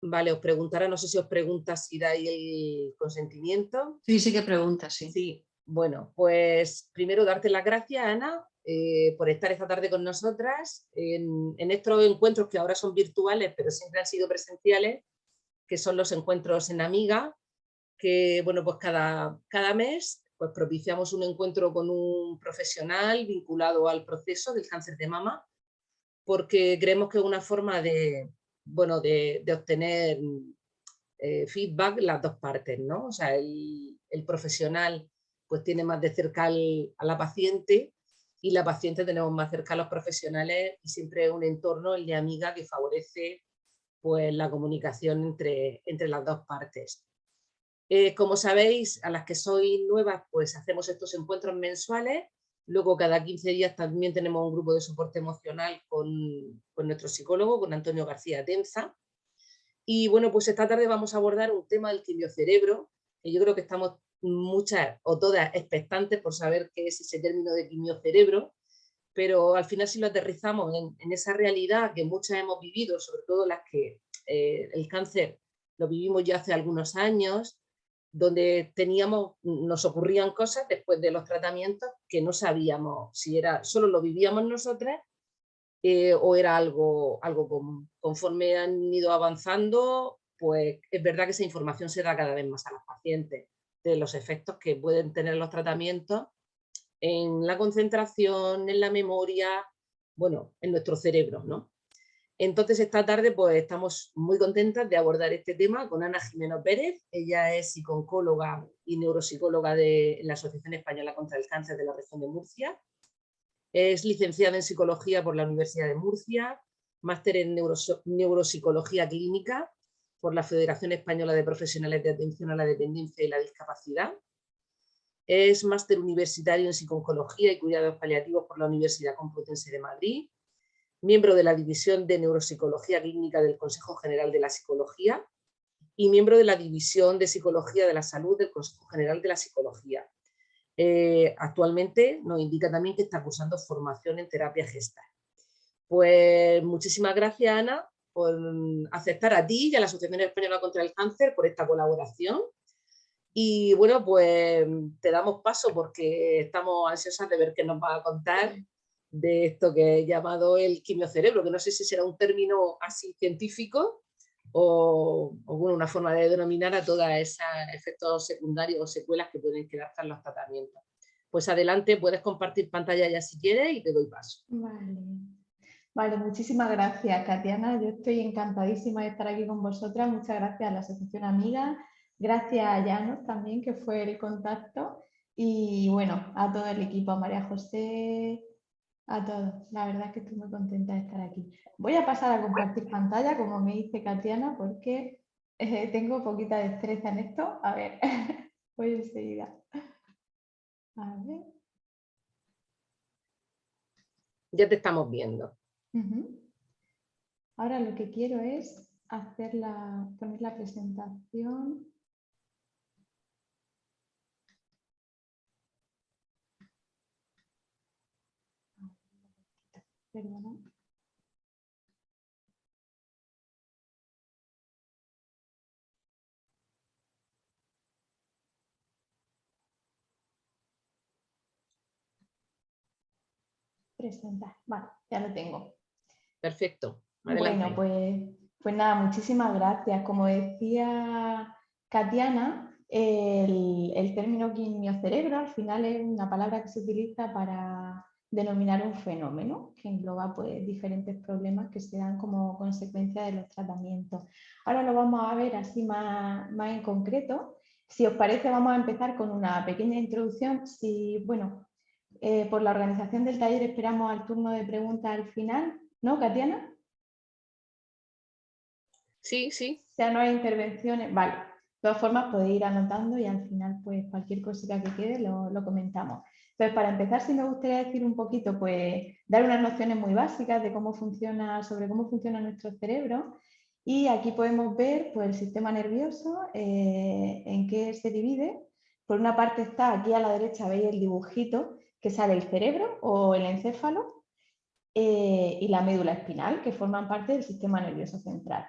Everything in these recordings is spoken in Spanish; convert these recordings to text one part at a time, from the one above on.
Vale, os preguntará, no sé si os pregunta si dais el consentimiento. Sí, sí que pregunta, sí. Sí, bueno, pues primero darte las gracias, Ana, por estar esta tarde con nosotras en estos encuentros que ahora son virtuales, pero siempre han sido presenciales, que son los encuentros en Amiga, que bueno, pues cada mes pues propiciamos un encuentro con un profesional vinculado al proceso del cáncer de mama, porque creemos que es una forma bueno, de obtener feedback las dos partes, ¿no? O sea, el profesional pues tiene más de cerca a la paciente y la paciente tenemos más cerca a los profesionales y siempre es un entorno, el de Amiga, que favorece pues la comunicación entre las dos partes. Como sabéis, a las que sois nuevas, pues hacemos estos encuentros mensuales. Luego, cada 15 días también tenemos un grupo de soporte emocional con nuestro psicólogo, con Antonio García Tenza. Y bueno, pues esta tarde vamos a abordar un tema del quimiocerebro, que yo creo que estamos muchas o todas expectantes por saber qué es ese término de quimiocerebro, pero al final si lo aterrizamos en esa realidad que muchas hemos vivido, sobre todo las que el cáncer lo vivimos ya hace algunos años, donde nos ocurrían cosas después de los tratamientos que no sabíamos si era, solo lo vivíamos nosotras o era algo común. Conforme han ido avanzando, pues es verdad que esa información se da cada vez más a los pacientes de los efectos que pueden tener los tratamientos en la concentración, en la memoria, bueno, en nuestro cerebro, ¿no? Entonces, esta tarde pues estamos muy contentas de abordar este tema con Ana Jimeno Pérez. Ella es psicóloga y neuropsicóloga de la Asociación Española contra el Cáncer de la región de Murcia. Es licenciada en Psicología por la Universidad de Murcia, máster en Neuropsicología Clínica por la Federación Española de Profesionales de Atención a la Dependencia y la Discapacidad. Es máster universitario en Psicología y Cuidados Paliativos por la Universidad Complutense de Madrid, miembro de la División de Neuropsicología Clínica del Consejo General de la Psicología y miembro de la División de Psicología de la Salud del Consejo General de la Psicología. Actualmente nos indica también que está cursando formación en terapia gestal. Pues muchísimas gracias, Ana, por aceptar a ti y a la Asociación Española contra el Cáncer por esta colaboración. Y bueno, pues te damos paso porque estamos ansiosas de ver qué nos va a contar de esto que he llamado el quimiocerebro, que no sé si será un término así científico o bueno, una forma de denominar a todos esos efectos secundarios o secuelas que pueden quedar tras los tratamientos. Pues adelante, puedes compartir pantalla ya si quieres y te doy paso. Vale, muchísimas gracias, Katiana. Yo estoy encantadísima de estar aquí con vosotras. Muchas gracias a la Asociación Amiga, gracias a Llanos también, que fue el contacto, y bueno, a todo el equipo, a María José, a todos. La verdad es que estoy muy contenta de estar aquí. Voy a pasar a compartir pantalla, como me dice Katiana, porque tengo poquita destreza en esto. A ver, voy enseguida. A ver. Ya te estamos viendo. Ahora lo que quiero es poner la presentación. Perdona. Presentar. Vale, ya lo tengo. Perfecto. Adelante. Bueno, pues nada, muchísimas gracias. Como decía Katiana, el término quimiocerebro al final es una palabra que se utiliza para denominar un fenómeno que engloba pues, diferentes problemas que se dan como consecuencia de los tratamientos. Ahora lo vamos a ver así más en concreto. Si os parece, vamos a empezar con una pequeña introducción. Por la organización del taller esperamos al turno de preguntas al final, ¿no, Katiana? Sí, sí. O sea, no hay intervenciones. Vale. De todas formas, podéis ir anotando y al final, pues cualquier cosita que quede lo comentamos. Entonces, para empezar, sí me gustaría decir un poquito, pues, dar unas nociones muy básicas de sobre cómo funciona nuestro cerebro. Y aquí podemos ver pues, el sistema nervioso, en qué se divide. Por una parte está aquí a la derecha, veis el dibujito que sale el cerebro o el encéfalo. y la médula espinal, que forman parte del sistema nervioso central.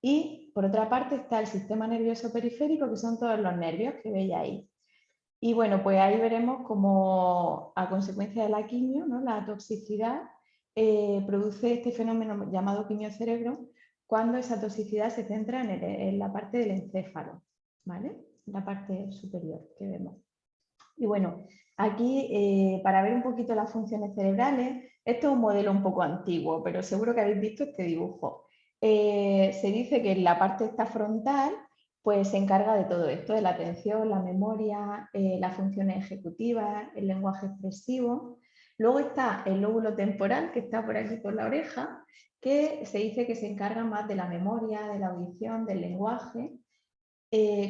Y por otra parte está el sistema nervioso periférico, que son todos los nervios que veis ahí. Y bueno, pues ahí veremos cómo a consecuencia de la quimio, ¿no?, la toxicidad produce este fenómeno llamado quimiocerebro, cuando esa toxicidad se centra en la parte del encéfalo, ¿vale?, la parte superior que vemos. Y bueno, aquí para ver un poquito las funciones cerebrales, esto es un modelo un poco antiguo, pero seguro que habéis visto este dibujo. Se dice que en la parte esta frontal pues se encarga de todo esto, de la atención, la memoria, las funciones ejecutivas, el lenguaje expresivo. Luego está el lóbulo temporal, que está por aquí por la oreja, que se dice que se encarga más de la memoria, de la audición, del lenguaje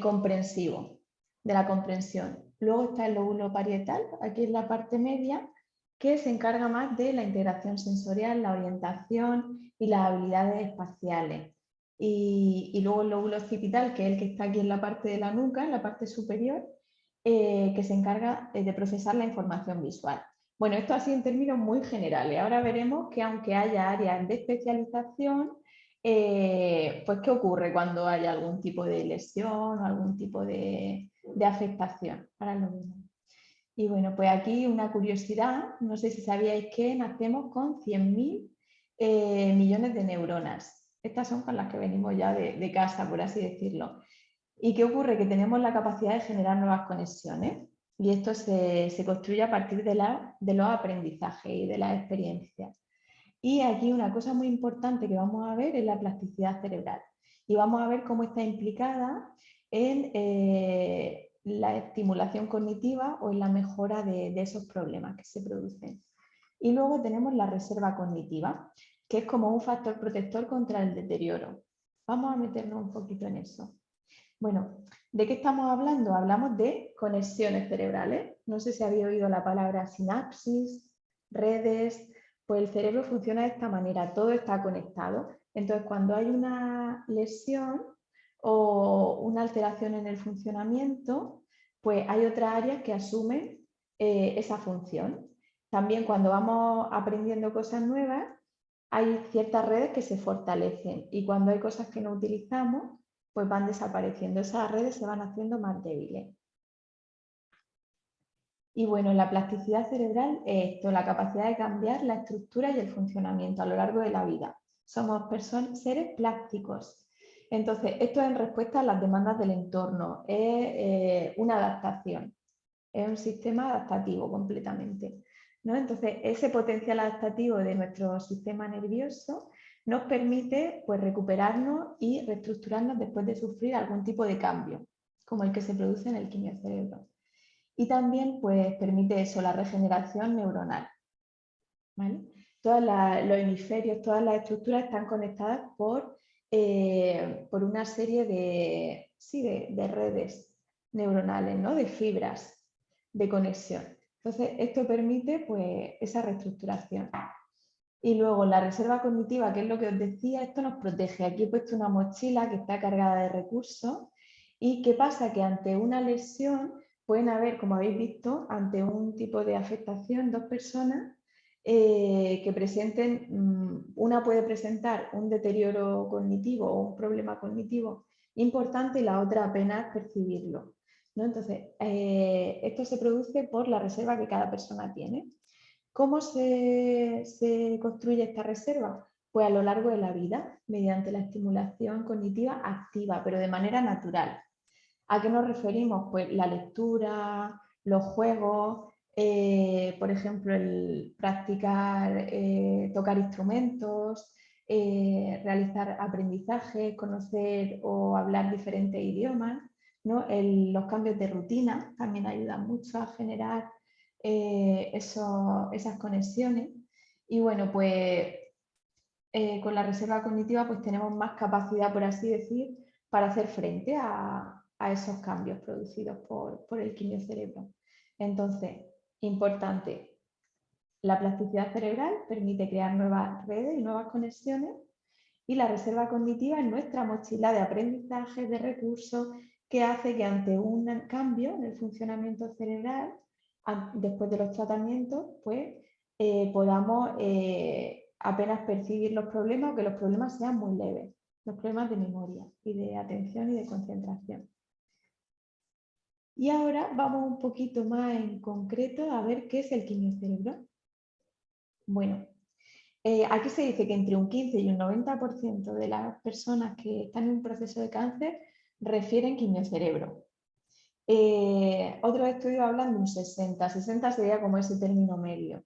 comprensivo, de la comprensión. Luego está el lóbulo parietal, aquí en la parte media, que se encarga más de la integración sensorial, la orientación y las habilidades espaciales. Y luego el lóbulo occipital, que es el que está aquí en la parte de la nuca, en la parte superior, que se encarga de procesar la información visual. Bueno, esto así en términos muy generales. Ahora veremos que aunque haya áreas de especialización, pues ¿qué ocurre cuando hay algún tipo de lesión o algún tipo de afectación? Ahora lo vemos. Y bueno, pues aquí una curiosidad, no sé si sabíais que nacemos con 100.000 millones de neuronas. Estas son con las que venimos ya de casa, por así decirlo. ¿Y qué ocurre? Que tenemos la capacidad de generar nuevas conexiones y esto se construye a partir de los aprendizajes y de las experiencias. Y aquí una cosa muy importante que vamos a ver es la plasticidad cerebral. Y vamos a ver cómo está implicada en la estimulación cognitiva o en la mejora de esos problemas que se producen. Y luego tenemos la reserva cognitiva, que es como un factor protector contra el deterioro. Vamos a meternos un poquito en eso. Bueno, ¿de qué estamos hablando? Hablamos de conexiones cerebrales. No sé si habéis oído la palabra sinapsis, redes. Pues el cerebro funciona de esta manera, todo está conectado. Entonces, cuando hay una lesión o una alteración en el funcionamiento, pues hay otras áreas que asumen esa función. También cuando vamos aprendiendo cosas nuevas, hay ciertas redes que se fortalecen y cuando hay cosas que no utilizamos, pues van desapareciendo. Esas redes se van haciendo más débiles. Y bueno, la plasticidad cerebral es esto, la capacidad de cambiar la estructura y el funcionamiento a lo largo de la vida. Somos seres plásticos. Entonces, esto es en respuesta a las demandas del entorno, es una adaptación, es un sistema adaptativo completamente, ¿no? Entonces, ese potencial adaptativo de nuestro sistema nervioso nos permite pues, recuperarnos y reestructurarnos después de sufrir algún tipo de cambio, como el que se produce en el quimiocerebro. Y también pues, permite eso, la regeneración neuronal. ¿Vale? Todos los hemisferios, todas las estructuras están conectadas por una serie de redes neuronales, ¿no?, de fibras de conexión. Entonces, esto permite pues, esa reestructuración. Y luego la reserva cognitiva, que es lo que os decía, esto nos protege. Aquí he puesto una mochila que está cargada de recursos. ¿Y qué pasa? Que ante una lesión pueden haber, como habéis visto, ante un tipo de afectación, dos personas que presenten, una puede presentar un deterioro cognitivo o un problema cognitivo importante y la otra apenas percibirlo, ¿no? Entonces, esto se produce por la reserva que cada persona tiene. ¿Cómo se construye esta reserva? Pues a lo largo de la vida, mediante la estimulación cognitiva activa, pero de manera natural. ¿A qué nos referimos? Pues la lectura, los juegos, por ejemplo, el practicar, tocar instrumentos, realizar aprendizaje, conocer o hablar diferentes idiomas, ¿no? Los cambios de rutina también ayudan mucho a generar esas conexiones. Y bueno, pues con la reserva cognitiva pues tenemos más capacidad, por así decir, para hacer frente a esos cambios producidos por el quimiocerebro. Entonces, importante, la plasticidad cerebral permite crear nuevas redes y nuevas conexiones y la reserva cognitiva es nuestra mochila de aprendizaje, de recursos, que hace que ante un cambio en el funcionamiento cerebral, después de los tratamientos, pues podamos apenas percibir los problemas o que los problemas sean muy leves, los problemas de memoria y de atención y de concentración. Y ahora vamos un poquito más en concreto a ver qué es el quimiocerebro. Bueno, aquí se dice que entre un 15 y un 90% de las personas que están en un proceso de cáncer refieren quimiocerebro. Otros estudios hablan de un 60 sería como ese término medio.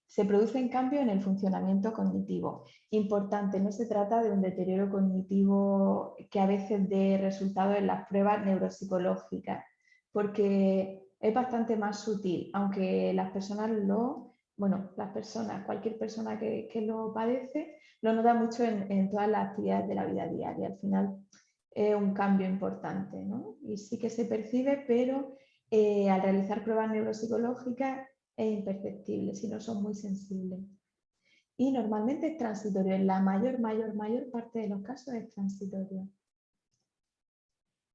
Se produce en cambio en el funcionamiento cognitivo. Importante, no se trata de un deterioro cognitivo que a veces dé resultado en las pruebas neuropsicológicas, porque es bastante más sutil, aunque las personas cualquier persona que lo padece, lo nota mucho en todas las actividades de la vida diaria. Al final es un cambio importante, ¿no? Y sí que se percibe, pero al realizar pruebas neuropsicológicas es imperceptible si no son muy sensibles. Y normalmente es transitorio, en la mayor parte de los casos es transitorio.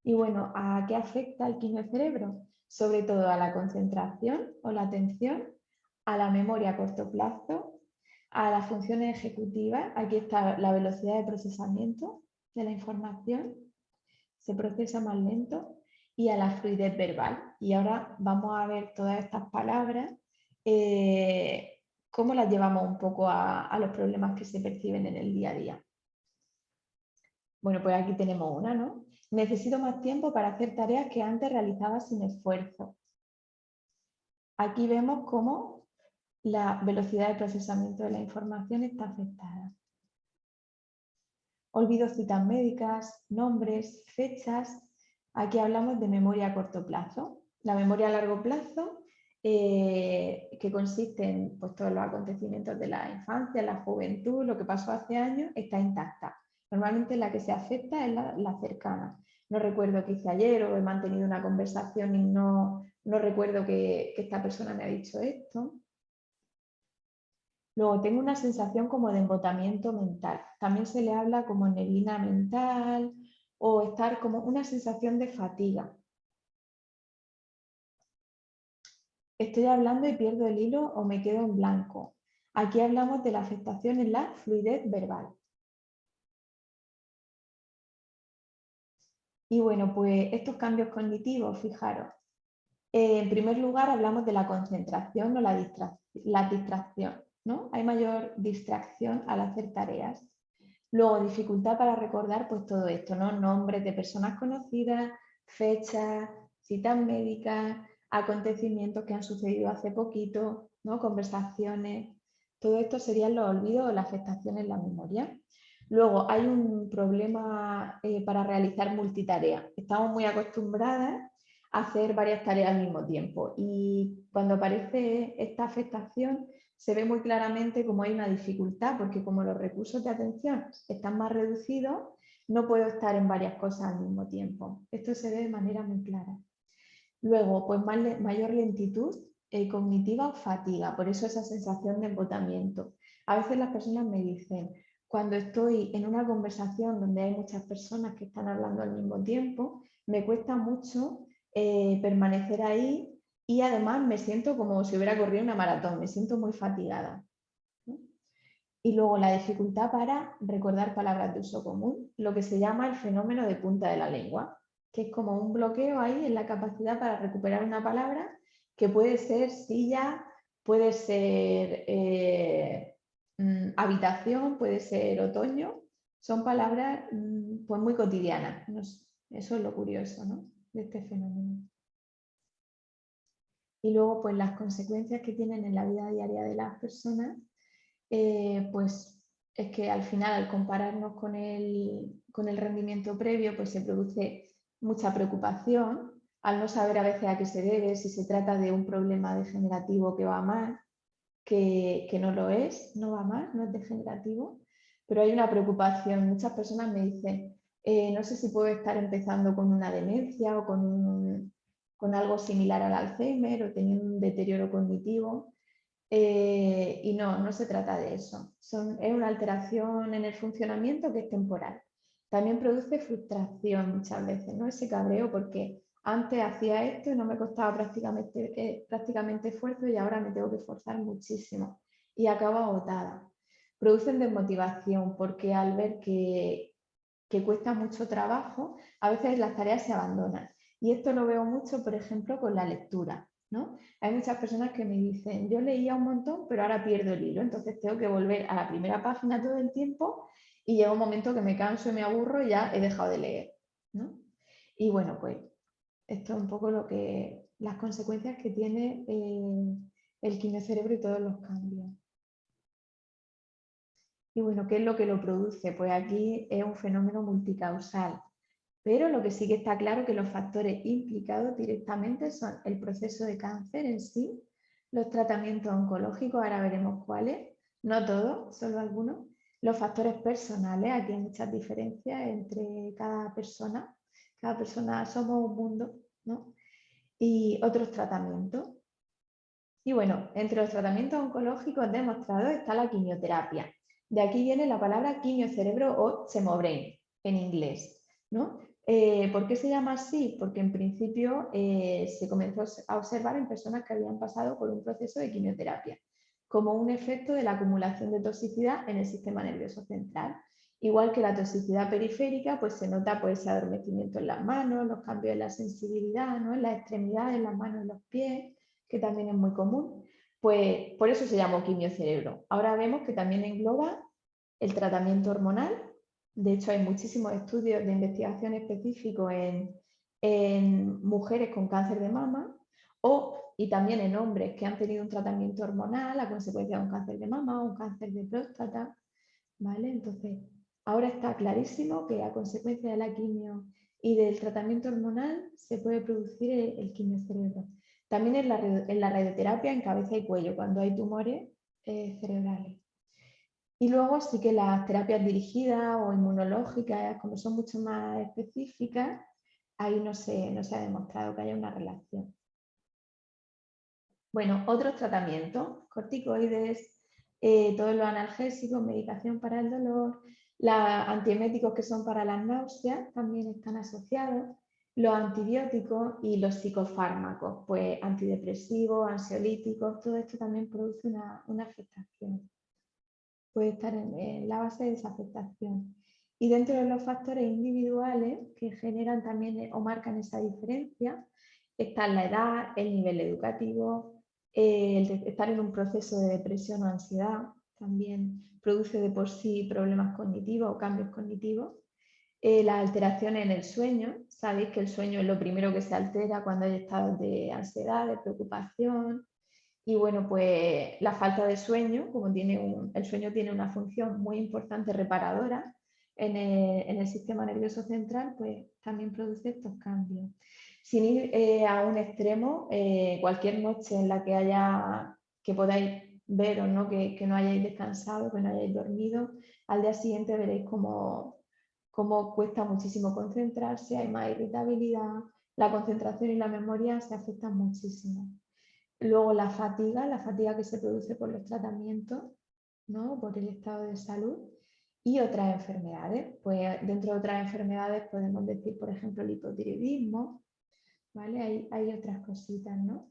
Y bueno, ¿a qué afecta el quimiocerebro? Sobre todo a la concentración o la atención, a la memoria a corto plazo, a las funciones ejecutivas, aquí está la velocidad de procesamiento de la información, se procesa más lento, y a la fluidez verbal. Y ahora vamos a ver todas estas palabras, cómo las llevamos un poco a los problemas que se perciben en el día a día. Bueno, pues aquí tenemos una, ¿no? Necesito más tiempo para hacer tareas que antes realizaba sin esfuerzo. Aquí vemos cómo la velocidad de procesamiento de la información está afectada. Olvido citas médicas, nombres, fechas. Aquí hablamos de memoria a corto plazo. La memoria a largo plazo, que consiste en pues, todos los acontecimientos de la infancia, la juventud, lo que pasó hace años, está intacta. Normalmente la que se afecta es la cercana. No recuerdo qué hice ayer o he mantenido una conversación y no recuerdo que esta persona me ha dicho esto. Luego tengo una sensación como de embotamiento mental. También se le habla como neblina mental o estar como una sensación de fatiga. Estoy hablando y pierdo el hilo o me quedo en blanco. Aquí hablamos de la afectación en la fluidez verbal. Y bueno, pues estos cambios cognitivos, fijaros. En primer lugar hablamos de la concentración o la distracción, ¿no? Hay mayor distracción al hacer tareas. Luego, dificultad para recordar pues todo esto, ¿no? Nombres de personas conocidas, fechas, citas médicas, acontecimientos que han sucedido hace poquito, ¿no? Conversaciones. Todo esto serían los olvidos o la afectación en la memoria. Luego, hay un problema para realizar multitarea. Estamos muy acostumbradas a hacer varias tareas al mismo tiempo y cuando aparece esta afectación se ve muy claramente como hay una dificultad, porque como los recursos de atención están más reducidos, no puedo estar en varias cosas al mismo tiempo. Esto se ve de manera muy clara. Luego, pues mayor lentitud cognitiva o fatiga, por eso esa sensación de embotamiento. A veces las personas me dicen, cuando estoy en una conversación donde hay muchas personas que están hablando al mismo tiempo, me cuesta mucho permanecer ahí y además me siento como si hubiera corrido una maratón, me siento muy fatigada. Y luego la dificultad para recordar palabras de uso común, lo que se llama el fenómeno de punta de la lengua, que es como un bloqueo ahí en la capacidad para recuperar una palabra que puede ser silla, puede ser habitación, puede ser otoño, son palabras pues muy cotidianas. Eso es lo curioso, ¿no? De este fenómeno. Y luego pues las consecuencias que tienen en la vida diaria de las personas, pues es que al final al compararnos con el rendimiento previo pues se produce mucha preocupación al no saber a veces a qué se debe, si se trata de un problema degenerativo que va mal, que no lo es, no va mal, no es degenerativo, pero hay una preocupación. Muchas personas me dicen, no sé si puedo estar empezando con una demencia o con algo similar al Alzheimer o teniendo un deterioro cognitivo. Y no se trata de eso. Es una alteración en el funcionamiento que es temporal. También produce frustración muchas veces, ¿no? Ese cabreo porque antes hacía esto y no me costaba prácticamente esfuerzo y ahora me tengo que esforzar muchísimo. y acabo agotada. Producen desmotivación porque al ver que cuesta mucho trabajo, a veces las tareas se abandonan. Y esto lo veo mucho, por ejemplo, con la lectura, ¿no? Hay muchas personas que me dicen, yo leía un montón, pero ahora pierdo el hilo, entonces tengo que volver a la primera página todo el tiempo y llega un momento que me canso y me aburro y ya he dejado de leer, ¿no? Y bueno, pues esto es un poco las consecuencias que tiene el quimiocerebro y todos los cambios. Y bueno, ¿qué es lo que lo produce? Pues aquí es un fenómeno multicausal. Pero lo que sí que está claro es que los factores implicados directamente son el proceso de cáncer en sí, los tratamientos oncológicos, ahora veremos cuáles, no todos, solo algunos, los factores personales, aquí hay muchas diferencias entre cada persona somos un mundo, ¿no? Y otros tratamientos. Y bueno, entre los tratamientos oncológicos demostrados está la quimioterapia. De aquí viene la palabra quimiocerebro o chemobrain en inglés, ¿no? ¿Por qué se llama así? Porque en principio se comenzó a observar en personas que habían pasado por un proceso de quimioterapia, como un efecto de la acumulación de toxicidad en el sistema nervioso central. Igual que la toxicidad periférica, pues se nota pues, ese adormecimiento en las manos, los cambios en la sensibilidad, ¿no? En las extremidades, en las manos y los pies, que también es muy común. Pues por eso se llamó quimiocerebro. Ahora vemos que también engloba el tratamiento hormonal. De hecho, hay muchísimos estudios de investigación específicos en mujeres con cáncer de mama y también en hombres que han tenido un tratamiento hormonal a consecuencia de un cáncer de mama o un cáncer de próstata. ¿Vale? Entonces, ahora está clarísimo que a consecuencia de la quimio y del tratamiento hormonal se puede producir el quimiocerebro. También en la radioterapia en cabeza y cuello, cuando hay tumores cerebrales. Y luego sí que las terapias dirigidas o inmunológicas, como son mucho más específicas, ahí no se ha demostrado que haya una relación. Bueno, otros tratamientos, corticoides, todos los analgésicos, medicación para el dolor, los antieméticos que son para las náuseas también están asociados, los antibióticos y los psicofármacos, pues antidepresivos, ansiolíticos, todo esto también produce una afectación. Puede estar en la base de esa afectación. Y dentro de los factores individuales que generan también o marcan esa diferencia, están la edad, el nivel educativo, el estar en un proceso de depresión o ansiedad, también produce de por sí problemas cognitivos o cambios cognitivos. Las alteraciones en el sueño, sabéis que el sueño es lo primero que se altera cuando hay estados de ansiedad, de preocupación. Y bueno, pues la falta de sueño, como el sueño tiene una función muy importante reparadora en el sistema nervioso central, pues también produce estos cambios. Sin ir a un extremo, cualquier noche en la que podáis ver o no, que no hayáis descansado, que no hayáis dormido, al día siguiente veréis cómo cuesta muchísimo concentrarse, hay más irritabilidad, la concentración y la memoria se afectan muchísimo. Luego la fatiga que se produce por los tratamientos, ¿no? Por el estado de salud y otras enfermedades. Pues dentro de otras enfermedades podemos decir, por ejemplo, el hipotiroidismo, ¿vale? Hay otras cositas, ¿no?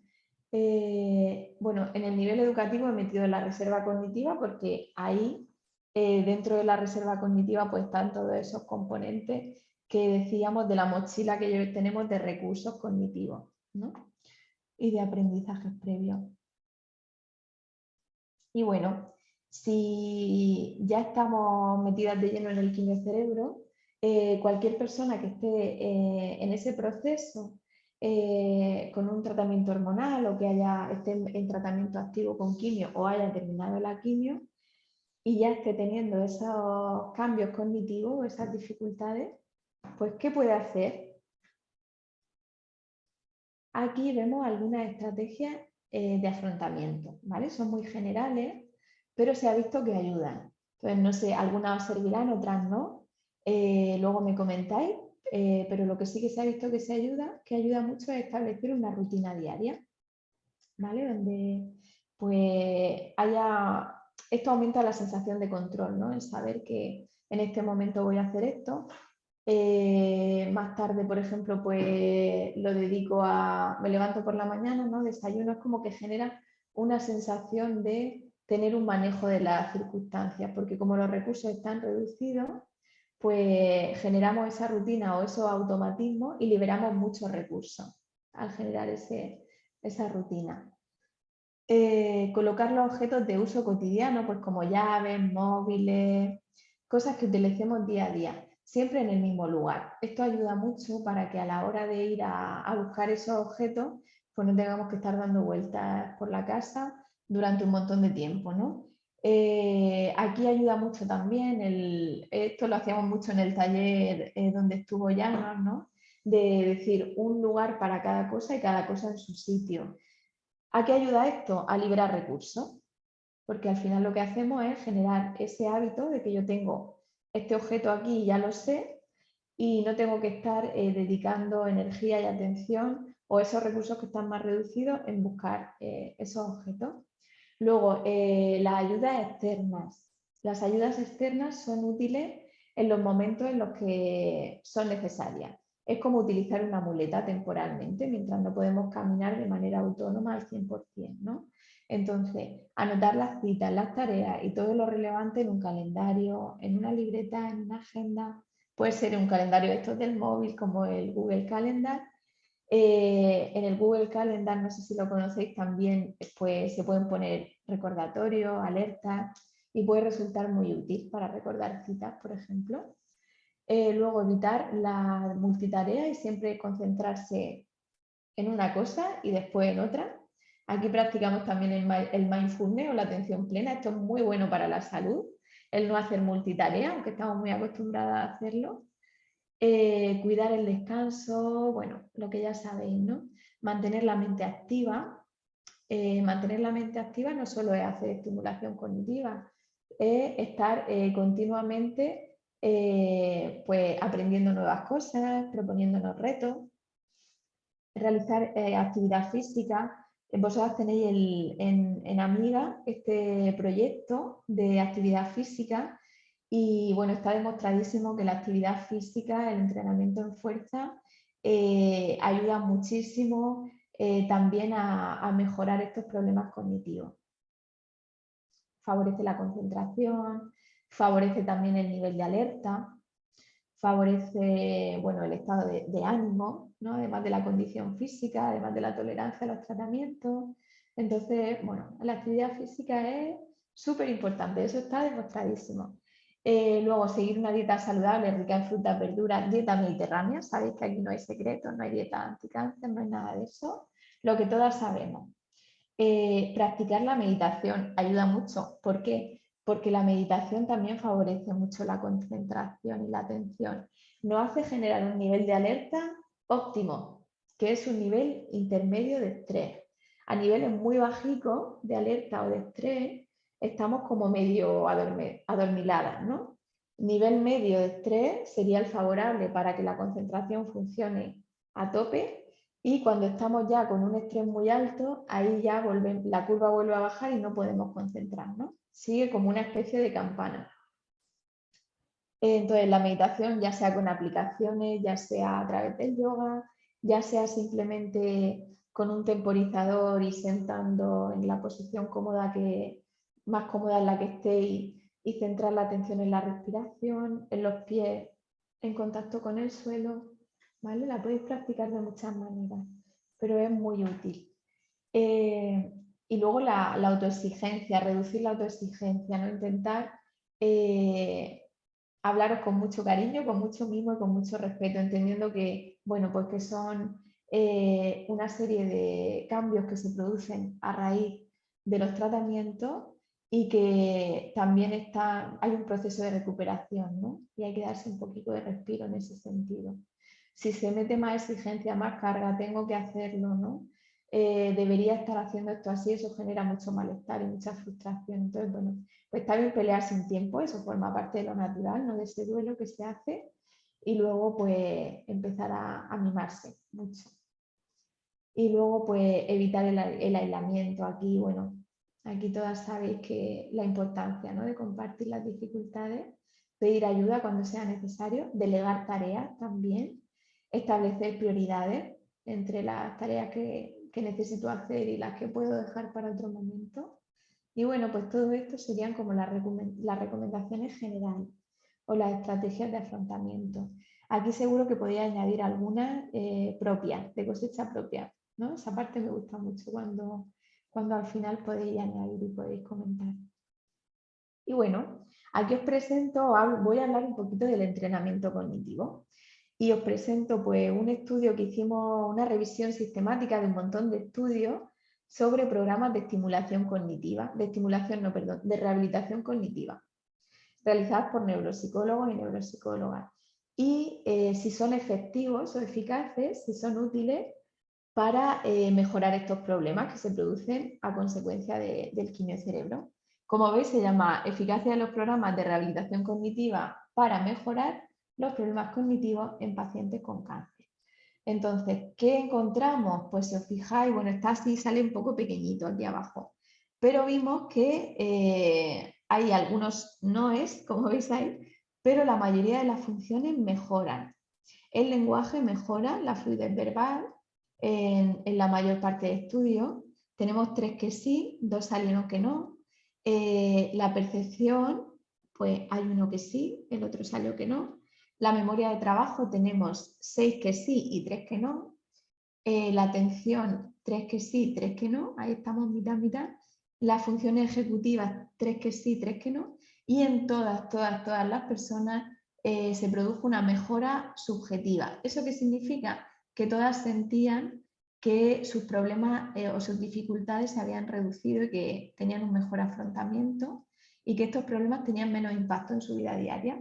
Bueno, en el nivel educativo he metido la reserva cognitiva porque ahí, dentro de la reserva cognitiva, pues están todos esos componentes que decíamos de la mochila que tenemos de recursos cognitivos, ¿no? Y de aprendizajes previos. Y bueno, si ya estamos metidas de lleno en el quimiocerebro, cualquier persona que esté en ese proceso con un tratamiento hormonal o que esté en tratamiento activo con quimio o haya terminado la quimio y ya esté teniendo esos cambios cognitivos, esas dificultades, pues ¿qué puede hacer? Aquí vemos algunas estrategias de afrontamiento, ¿vale? Son muy generales, pero se ha visto que ayudan. Entonces, no sé, algunas os servirán, otras no. Luego me comentáis, pero lo que sí que se ha visto que ayuda mucho es establecer una rutina diaria, ¿vale? Donde pues esto aumenta la sensación de control, ¿no? El saber que en este momento voy a hacer esto. Más tarde, por ejemplo, pues lo dedico me levanto por la mañana, ¿no? Desayuno, es como que genera una sensación de tener un manejo de las circunstancias, porque como los recursos están reducidos, pues generamos esa rutina o esos automatismos y liberamos muchos recursos al generar esa rutina. Colocar los objetos de uso cotidiano, pues como llaves, móviles, cosas que utilicemos día a día, siempre en el mismo lugar. Esto ayuda mucho para que a la hora de ir a buscar esos objetos, pues no tengamos que estar dando vueltas por la casa durante un montón de tiempo, ¿no? Aquí ayuda mucho también, esto lo hacíamos mucho en el taller donde estuvo Llanos, ¿no? De decir un lugar para cada cosa y cada cosa en su sitio. ¿A qué ayuda esto? A liberar recursos, porque al final lo que hacemos es generar ese hábito de que yo tengo este objeto aquí y ya lo sé y no tengo que estar dedicando energía y atención o esos recursos que están más reducidos en buscar esos objetos. Luego, las ayudas externas. Las ayudas externas son útiles en los momentos en los que son necesarias. Es como utilizar una muleta temporalmente mientras no podemos caminar de manera autónoma al 100%, ¿no? Entonces, anotar las citas, las tareas y todo lo relevante en un calendario, en una libreta, en una agenda. Puede ser un calendario de estos del móvil como el Google Calendar. En el Google Calendar, no sé si lo conocéis también, pues se pueden poner recordatorios, alertas y puede resultar muy útil para recordar citas, por ejemplo. Luego evitar la multitarea y siempre concentrarse en una cosa y después en otra. Aquí practicamos también el mindfulness o la atención plena. Esto es muy bueno para la salud, el no hacer multitarea, aunque estamos muy acostumbradas a hacerlo. Cuidar el descanso, bueno, lo que ya sabéis, ¿no? Mantener la mente activa. Mantener la mente activa no solo es hacer estimulación cognitiva, es estar continuamente pues, aprendiendo nuevas cosas, proponiéndonos retos, realizar actividad física. Vosotras tenéis en Amiga este proyecto de actividad física y bueno, está demostradísimo que la actividad física, el entrenamiento en fuerza, ayuda muchísimo también a mejorar estos problemas cognitivos. Favorece la concentración, favorece también el nivel de alerta, favorece bueno, el estado de ánimo, ¿no? Además de la condición física, además de la tolerancia a los tratamientos. Entonces, bueno, la actividad física es súper importante, eso está demostradísimo. Luego, seguir una dieta saludable, rica en frutas, verduras, dieta mediterránea. Sabéis que aquí no hay secretos, no hay dieta anticáncer, no hay nada de eso. Lo que todas sabemos. Practicar la meditación ayuda mucho. ¿Por qué? Porque la meditación también favorece mucho la concentración y la atención. Nos hace generar un nivel de alerta óptimo, que es un nivel intermedio de estrés. A niveles muy bajicos de alerta o de estrés, estamos como medio adormiladas, ¿no? Nivel medio de estrés sería el favorable para que la concentración funcione a tope. Y cuando estamos ya con un estrés muy alto, ahí ya la curva vuelve a bajar y no podemos concentrarnos. Sigue como una especie de campana. Entonces, la meditación, ya sea con aplicaciones, ya sea a través del yoga, ya sea simplemente con un temporizador y sentando en la posición cómoda más cómoda en la que estéis y centrar la atención en la respiración, en los pies en contacto con el suelo. ¿Vale? La podéis practicar de muchas maneras, pero es muy útil. Y luego la autoexigencia, reducir la autoexigencia, ¿no? Intentar hablaros con mucho cariño, con mucho mimo y con mucho respeto, entendiendo que, bueno, pues que son una serie de cambios que se producen a raíz de los tratamientos y que también hay un proceso de recuperación, ¿no? Y hay que darse un poquito de respiro en ese sentido. Si se mete más exigencia, más carga, tengo que hacerlo, ¿no? Debería estar haciendo esto así, eso genera mucho malestar y mucha frustración. Entonces, bueno, pues está bien pelear sin tiempo, eso forma parte de lo natural, ¿no? De ese duelo que se hace y luego pues empezar a mimarse mucho. Y luego pues evitar el aislamiento. Aquí, bueno, aquí todas sabéis que la importancia, ¿no? De compartir las dificultades, pedir ayuda cuando sea necesario, delegar tareas también, establecer prioridades entre las tareas que necesito hacer y las que puedo dejar para otro momento. Y bueno, pues todo esto serían como las recomendaciones generales o las estrategias de afrontamiento. Aquí seguro que podía añadir algunas propias, de cosecha propia, ¿no? Esa parte me gusta mucho cuando al final podéis añadir y podéis comentar. Y bueno, aquí os presento, voy a hablar un poquito del entrenamiento cognitivo. Y os presento pues un estudio que hicimos, una revisión sistemática de un montón de estudios sobre programas de estimulación cognitiva, de rehabilitación cognitiva, realizadas por neuropsicólogos y neuropsicólogas. Y si son efectivos o eficaces, si son útiles para mejorar estos problemas que se producen a consecuencia del quimiocerebro. Como veis, se llama eficacia de los programas de rehabilitación cognitiva para mejorar los problemas cognitivos en pacientes con cáncer. Entonces, ¿qué encontramos? Pues si os fijáis, bueno, está así, sale un poco pequeñito aquí abajo, pero vimos que hay algunos noes, como veis ahí, pero la mayoría de las funciones mejoran. El lenguaje mejora, la fluidez verbal, en la mayor parte de estudios. Tenemos 3 que sí, 2 salieron que no. La percepción, pues hay uno que sí, el otro salió que no. La memoria de trabajo tenemos 6 que sí y 3 que no. La atención, 3 que sí, 3 que no. Ahí estamos mitad, mitad. Las funciones ejecutivas, 3 que sí, 3 que no. Y en todas las personas se produjo una mejora subjetiva. ¿Eso qué significa? Que todas sentían que sus problemas o sus dificultades se habían reducido y que tenían un mejor afrontamiento y que estos problemas tenían menos impacto en su vida diaria.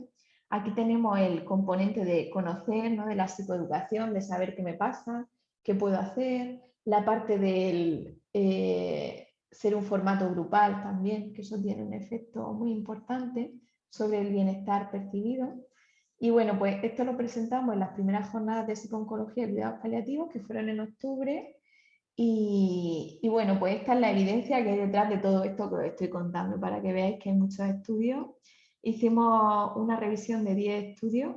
Aquí tenemos el componente de conocer, ¿no? De la psicoeducación, de saber qué me pasa, qué puedo hacer, la parte del ser un formato grupal también, que eso tiene un efecto muy importante sobre el bienestar percibido. Y bueno, pues esto lo presentamos en las primeras jornadas de psico-oncología y cuidados paliativos que fueron en octubre. Y bueno, pues esta es la evidencia que hay detrás de todo esto que os estoy contando, para que veáis que hay muchos estudios. Hicimos una revisión de 10 estudios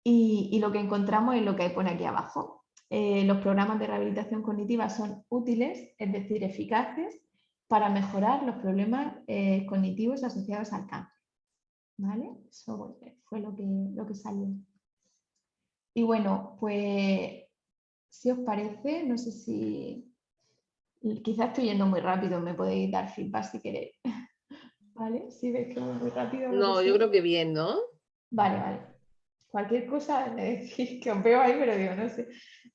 y lo que encontramos es lo que pone aquí abajo. Los programas de rehabilitación cognitiva son útiles, es decir, eficaces, para mejorar los problemas cognitivos asociados al cáncer. ¿Vale? Eso fue lo que salió. Y bueno, pues si os parece, no sé si quizás estoy yendo muy rápido, me podéis dar feedback si queréis. ¿Vale? Si veis que voy muy rápido. No, yo creo que bien, ¿no? Vale, vale. Cualquier cosa me decís, que os veo ahí, pero digo, no sé.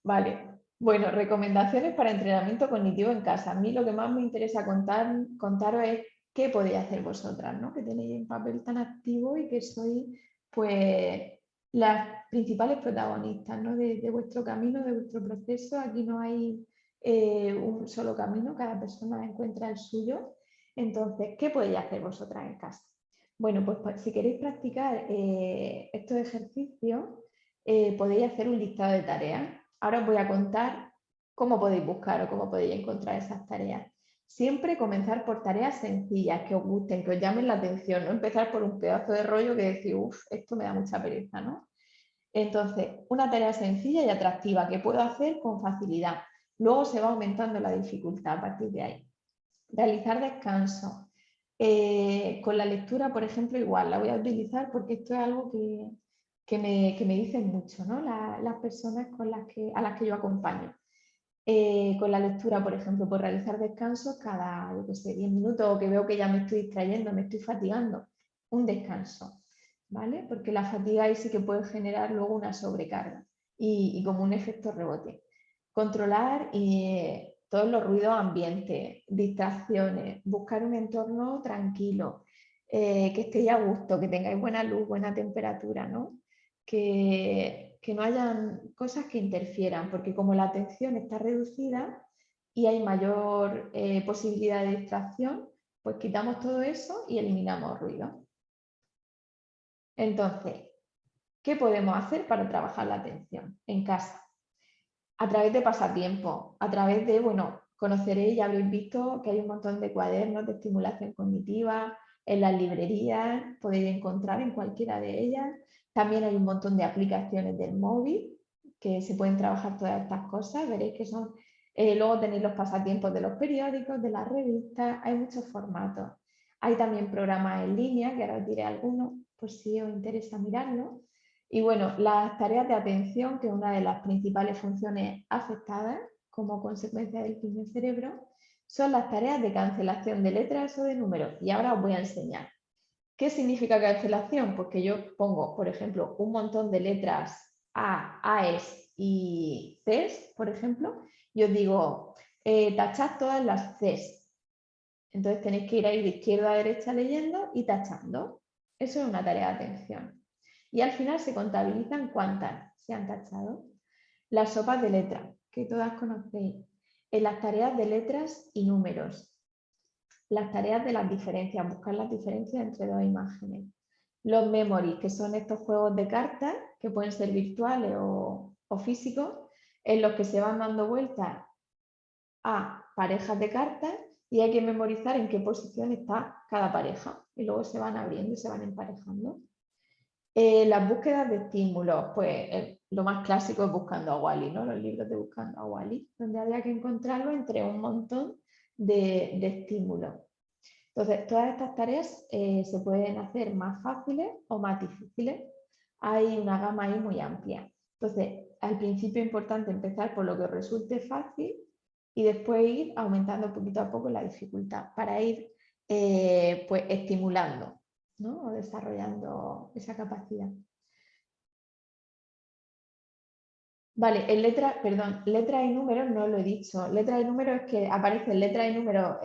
Vale. Bueno, recomendaciones para entrenamiento cognitivo en casa. A mí lo que más me interesa contaros es qué podéis hacer vosotras, ¿no? Que tenéis un papel tan activo y que sois, pues, las principales protagonistas, ¿no? De vuestro camino, de vuestro proceso. Aquí no hay un solo camino, cada persona encuentra el suyo. Entonces, ¿qué podéis hacer vosotras en casa? Bueno, pues si queréis practicar estos ejercicios, podéis hacer un listado de tareas. Ahora os voy a contar cómo podéis buscar o cómo podéis encontrar esas tareas. Siempre comenzar por tareas sencillas, que os gusten, que os llamen la atención, no empezar por un pedazo de rollo que decís, uff, esto me da mucha pereza, ¿no? Entonces, una tarea sencilla y atractiva que puedo hacer con facilidad. Luego se va aumentando la dificultad a partir de ahí. Realizar descansos. Con la lectura, por ejemplo, igual la voy a utilizar porque esto es algo que me dicen mucho, ¿no? Las personas a las que yo acompaño. Con la lectura, por ejemplo, por realizar descansos cada, yo qué sé, 10 minutos o que veo que ya me estoy distrayendo, me estoy fatigando, un descanso, ¿vale? Porque la fatiga ahí sí que puede generar luego una sobrecarga y como un efecto rebote. Controlar todos los ruidos ambientes, distracciones, buscar un entorno tranquilo, que estéis a gusto, que tengáis buena luz, buena temperatura, ¿no? Que no hayan cosas que interfieran, porque como la atención está reducida y hay mayor posibilidad de distracción, pues quitamos todo eso y eliminamos ruido. Entonces, ¿qué podemos hacer para trabajar la atención en casa? A través de pasatiempos, a través de, bueno, conoceréis, ya habréis visto que hay un montón de cuadernos de estimulación cognitiva en las librerías, podéis encontrar en cualquiera de ellas. También hay un montón de aplicaciones del móvil que se pueden trabajar todas estas cosas, veréis que son Luego tenéis los pasatiempos de los periódicos, de las revistas, hay muchos formatos. Hay también programas en línea, que ahora os diré algunos, por si os interesa mirarlo. Y bueno, las tareas de atención, que es una de las principales funciones afectadas como consecuencia del cerebro, son las tareas de cancelación de letras o de números. Y ahora os voy a enseñar. ¿Qué significa cancelación? Pues que yo pongo, por ejemplo, un montón de letras A, AES y Cs, por ejemplo, y os digo, tachad todas las Cs. Entonces tenéis que ir ahí de izquierda a derecha leyendo y tachando. Eso es una tarea de atención. Y al final se contabilizan cuántas se han tachado. Las sopas de letras, que todas conocéis. En las tareas de letras y números. Las tareas de las diferencias, buscar las diferencias entre dos imágenes. Los memories, que son estos juegos de cartas, que pueden ser virtuales o físicos, en los que se van dando vueltas a parejas de cartas y hay que memorizar en qué posición está cada pareja. Y luego se van abriendo y se van emparejando. Las búsquedas de estímulos, pues lo más clásico es Buscando a Wally, ¿no? Los libros de Buscando a Wally, donde había que encontrarlo entre un montón de estímulos. Entonces, todas estas tareas se pueden hacer más fáciles o más difíciles. Hay una gama ahí muy amplia. Entonces, al principio es importante empezar por lo que os resulte fácil y después ir aumentando poquito a poco la dificultad para ir pues, estimulando, ¿no? O desarrollando esa capacidad. Vale, en letra y números no lo he dicho. Letra y números es que aparecen letras y números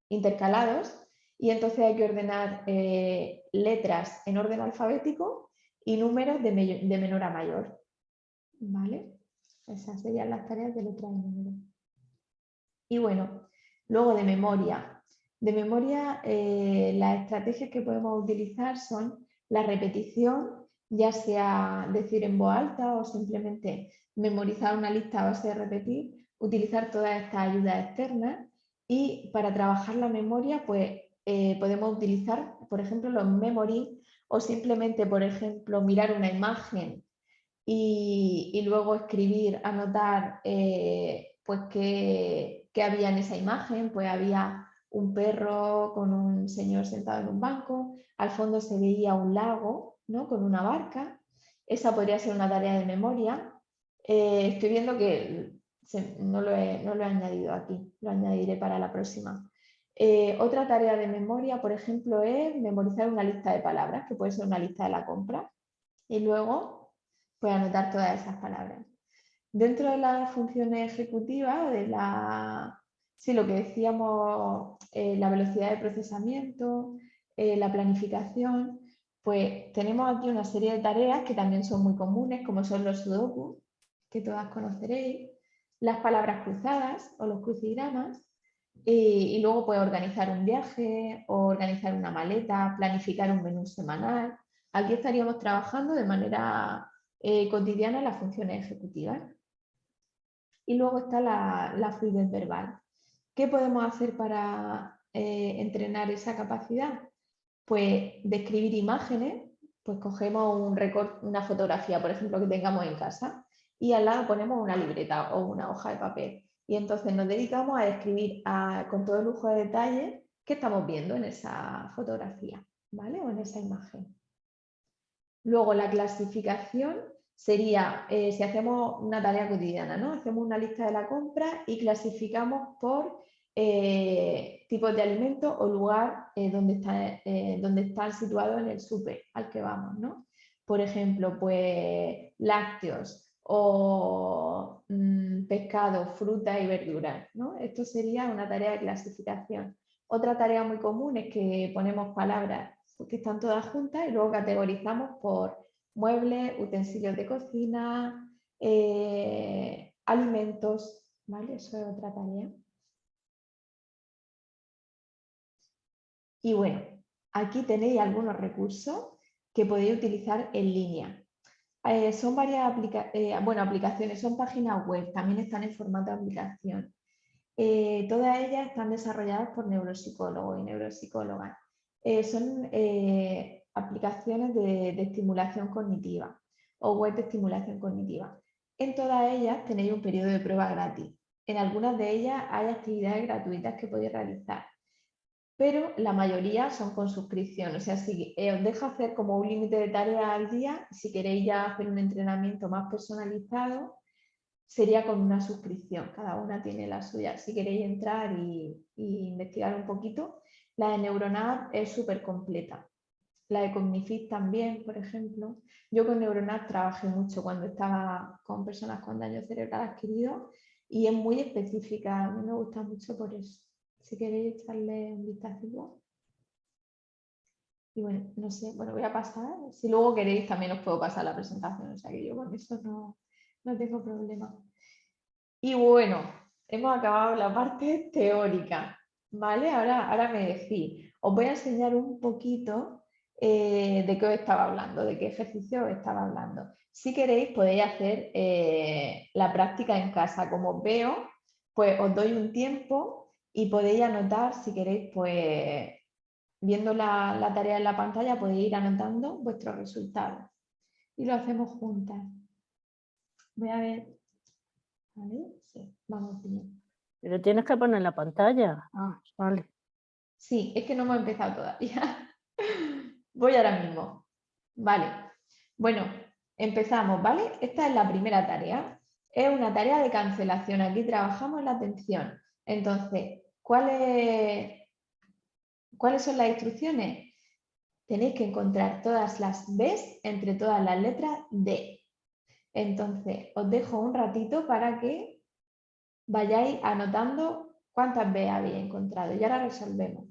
intercalados y entonces hay que ordenar letras en orden alfabético y números de menor a mayor. ¿Vale? Esas serían las tareas de letra y números. Y bueno, luego de memoria. De memoria, las estrategias que podemos utilizar son la repetición, ya sea decir en voz alta o simplemente memorizar una lista a base de repetir, utilizar todas estas ayudas externas y para trabajar la memoria, pues podemos utilizar, por ejemplo, los memory o simplemente, por ejemplo, mirar una imagen y luego escribir, anotar pues qué había en esa imagen, pues había un perro con un señor sentado en un banco, al fondo se veía un lago, ¿no? Con una barca, esa podría ser una tarea de memoria. Estoy viendo que no lo he añadido aquí, lo añadiré para la próxima. Otra tarea de memoria, por ejemplo, es memorizar una lista de palabras, que puede ser una lista de la compra, y luego pues anotar todas esas palabras. Dentro de las funciones ejecutivas, sí, lo que decíamos, la velocidad de procesamiento, la planificación, pues tenemos aquí una serie de tareas que también son muy comunes, como son los sudoku, que todas conoceréis, las palabras cruzadas o los crucigramas, y luego pues organizar un viaje o organizar una maleta, planificar un menú semanal. Aquí estaríamos trabajando de manera cotidiana las funciones ejecutivas. Y luego está la fluidez verbal. ¿Qué podemos hacer para entrenar esa capacidad? Pues describir imágenes, pues cogemos una fotografía, por ejemplo, que tengamos en casa y al lado ponemos una libreta o una hoja de papel. Y entonces nos dedicamos a describir con todo lujo de detalle qué estamos viendo en esa fotografía, ¿vale? O en esa imagen. Luego la clasificación sería, si hacemos una tarea cotidiana, ¿no? Hacemos una lista de la compra y clasificamos por tipos de alimentos o lugar donde están situados en el súper al que vamos, ¿no? Por ejemplo, pues lácteos o pescado, fruta y verduras, ¿no? Esto sería una tarea de clasificación. Otra tarea muy común es que ponemos palabras que están todas juntas y luego categorizamos por muebles, utensilios de cocina, alimentos, ¿vale? Eso es otra tarea. Y bueno, aquí tenéis algunos recursos que podéis utilizar en línea. Son varias aplicaciones, son páginas web, también están en formato de aplicación. Todas ellas están desarrolladas por neuropsicólogos y neuropsicólogas. Son aplicaciones de estimulación cognitiva o web de estimulación cognitiva. En todas ellas tenéis un periodo de prueba gratis. en algunas de ellas hay actividades gratuitas que podéis realizar, pero la mayoría son con suscripción. O sea, si os deja hacer como un límite de tareas al día, si queréis ya hacer un entrenamiento más personalizado, sería con una suscripción. Cada una tiene la suya. Si queréis entrar y investigar un poquito, la de Neuronat es súper completa. La de Cognifit también, por ejemplo. Yo con Neuronat trabajé mucho cuando estaba con personas con daño cerebral adquirido y es muy específica. A mí me gusta mucho por eso. Si queréis echarle un vistazo. Y bueno, no sé, bueno, voy a pasar. Si luego queréis también os puedo pasar la presentación, o sea que yo con eso no tengo problema. Y bueno, hemos acabado la parte teórica, ¿vale? Ahora me decís, os voy a enseñar un poquito de qué os estaba hablando, de qué ejercicio os estaba hablando. Si queréis podéis hacer la práctica en casa. Como os veo, pues os doy un tiempo y podéis anotar, si queréis, pues viendo la tarea en la pantalla, podéis ir anotando vuestros resultados. Y lo hacemos juntas. Voy a ver. ¿Vale? Sí, vamos bien. Pero tienes que poner la pantalla. Ah, vale. Sí, es que no hemos empezado todavía. Voy ahora mismo. Vale. Bueno, empezamos, ¿vale? Esta es la primera tarea. Es una tarea de cancelación. Aquí trabajamos la atención. Entonces, ¿cuáles son las instrucciones? Tenéis que encontrar todas las Bs entre todas las letras D. Entonces, os dejo un ratito para que vayáis anotando cuántas B habéis encontrado y ahora resolvemos.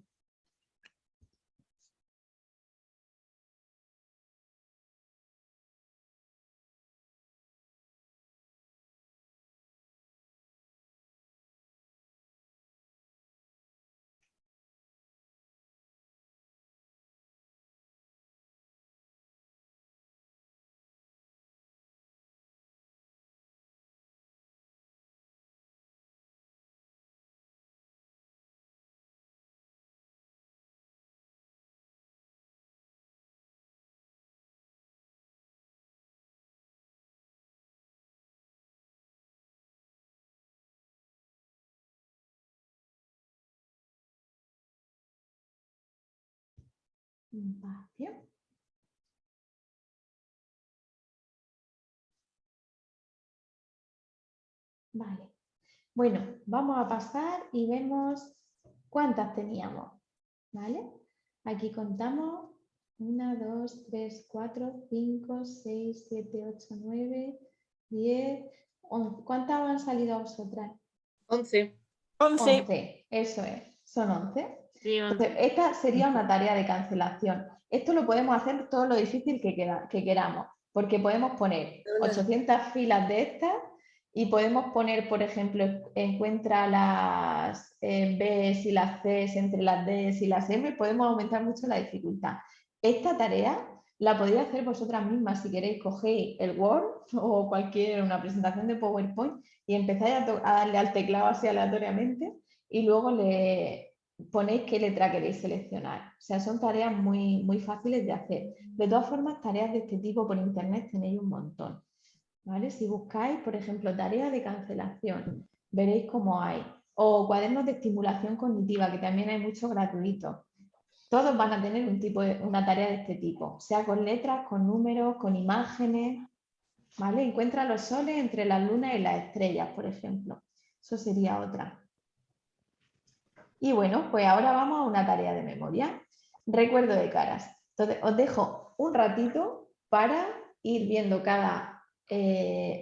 Vale. Vale. Bueno, vamos a pasar y vemos cuántas teníamos. ¿Vale? Aquí contamos 1, 2, 3, 4, 5, 6, 7, 8, 9, 10, 11. ¿Cuántas han salido a vosotras? 11. 11, eso es, son 11. Sí, Entonces, esta sería una tarea de cancelación. Esto lo podemos hacer todo lo difícil que queramos, porque podemos poner 800 filas de estas y podemos poner, por ejemplo, encuentra las Bs y las Cs entre las Ds y las M, podemos aumentar mucho la dificultad. Esta tarea la podéis hacer vosotras mismas si queréis, cogéis el Word o una presentación de PowerPoint y empezáis a darle al teclado así aleatoriamente y luego le ponéis qué letra queréis seleccionar. O sea, son tareas muy, muy fáciles de hacer. De todas formas, tareas de este tipo por internet tenéis un montón. ¿Vale? Si buscáis, por ejemplo, tareas de cancelación, veréis cómo hay. O cuadernos de estimulación cognitiva, que también hay muchos gratuitos. Todos van a tener una tarea de este tipo, sea con letras, con números, con imágenes. ¿Vale? Encuentra los soles entre las lunas y las estrellas, por ejemplo. Eso sería otra. Y bueno, pues ahora vamos a una tarea de memoria. Recuerdo de caras. Entonces, os dejo un ratito para ir viendo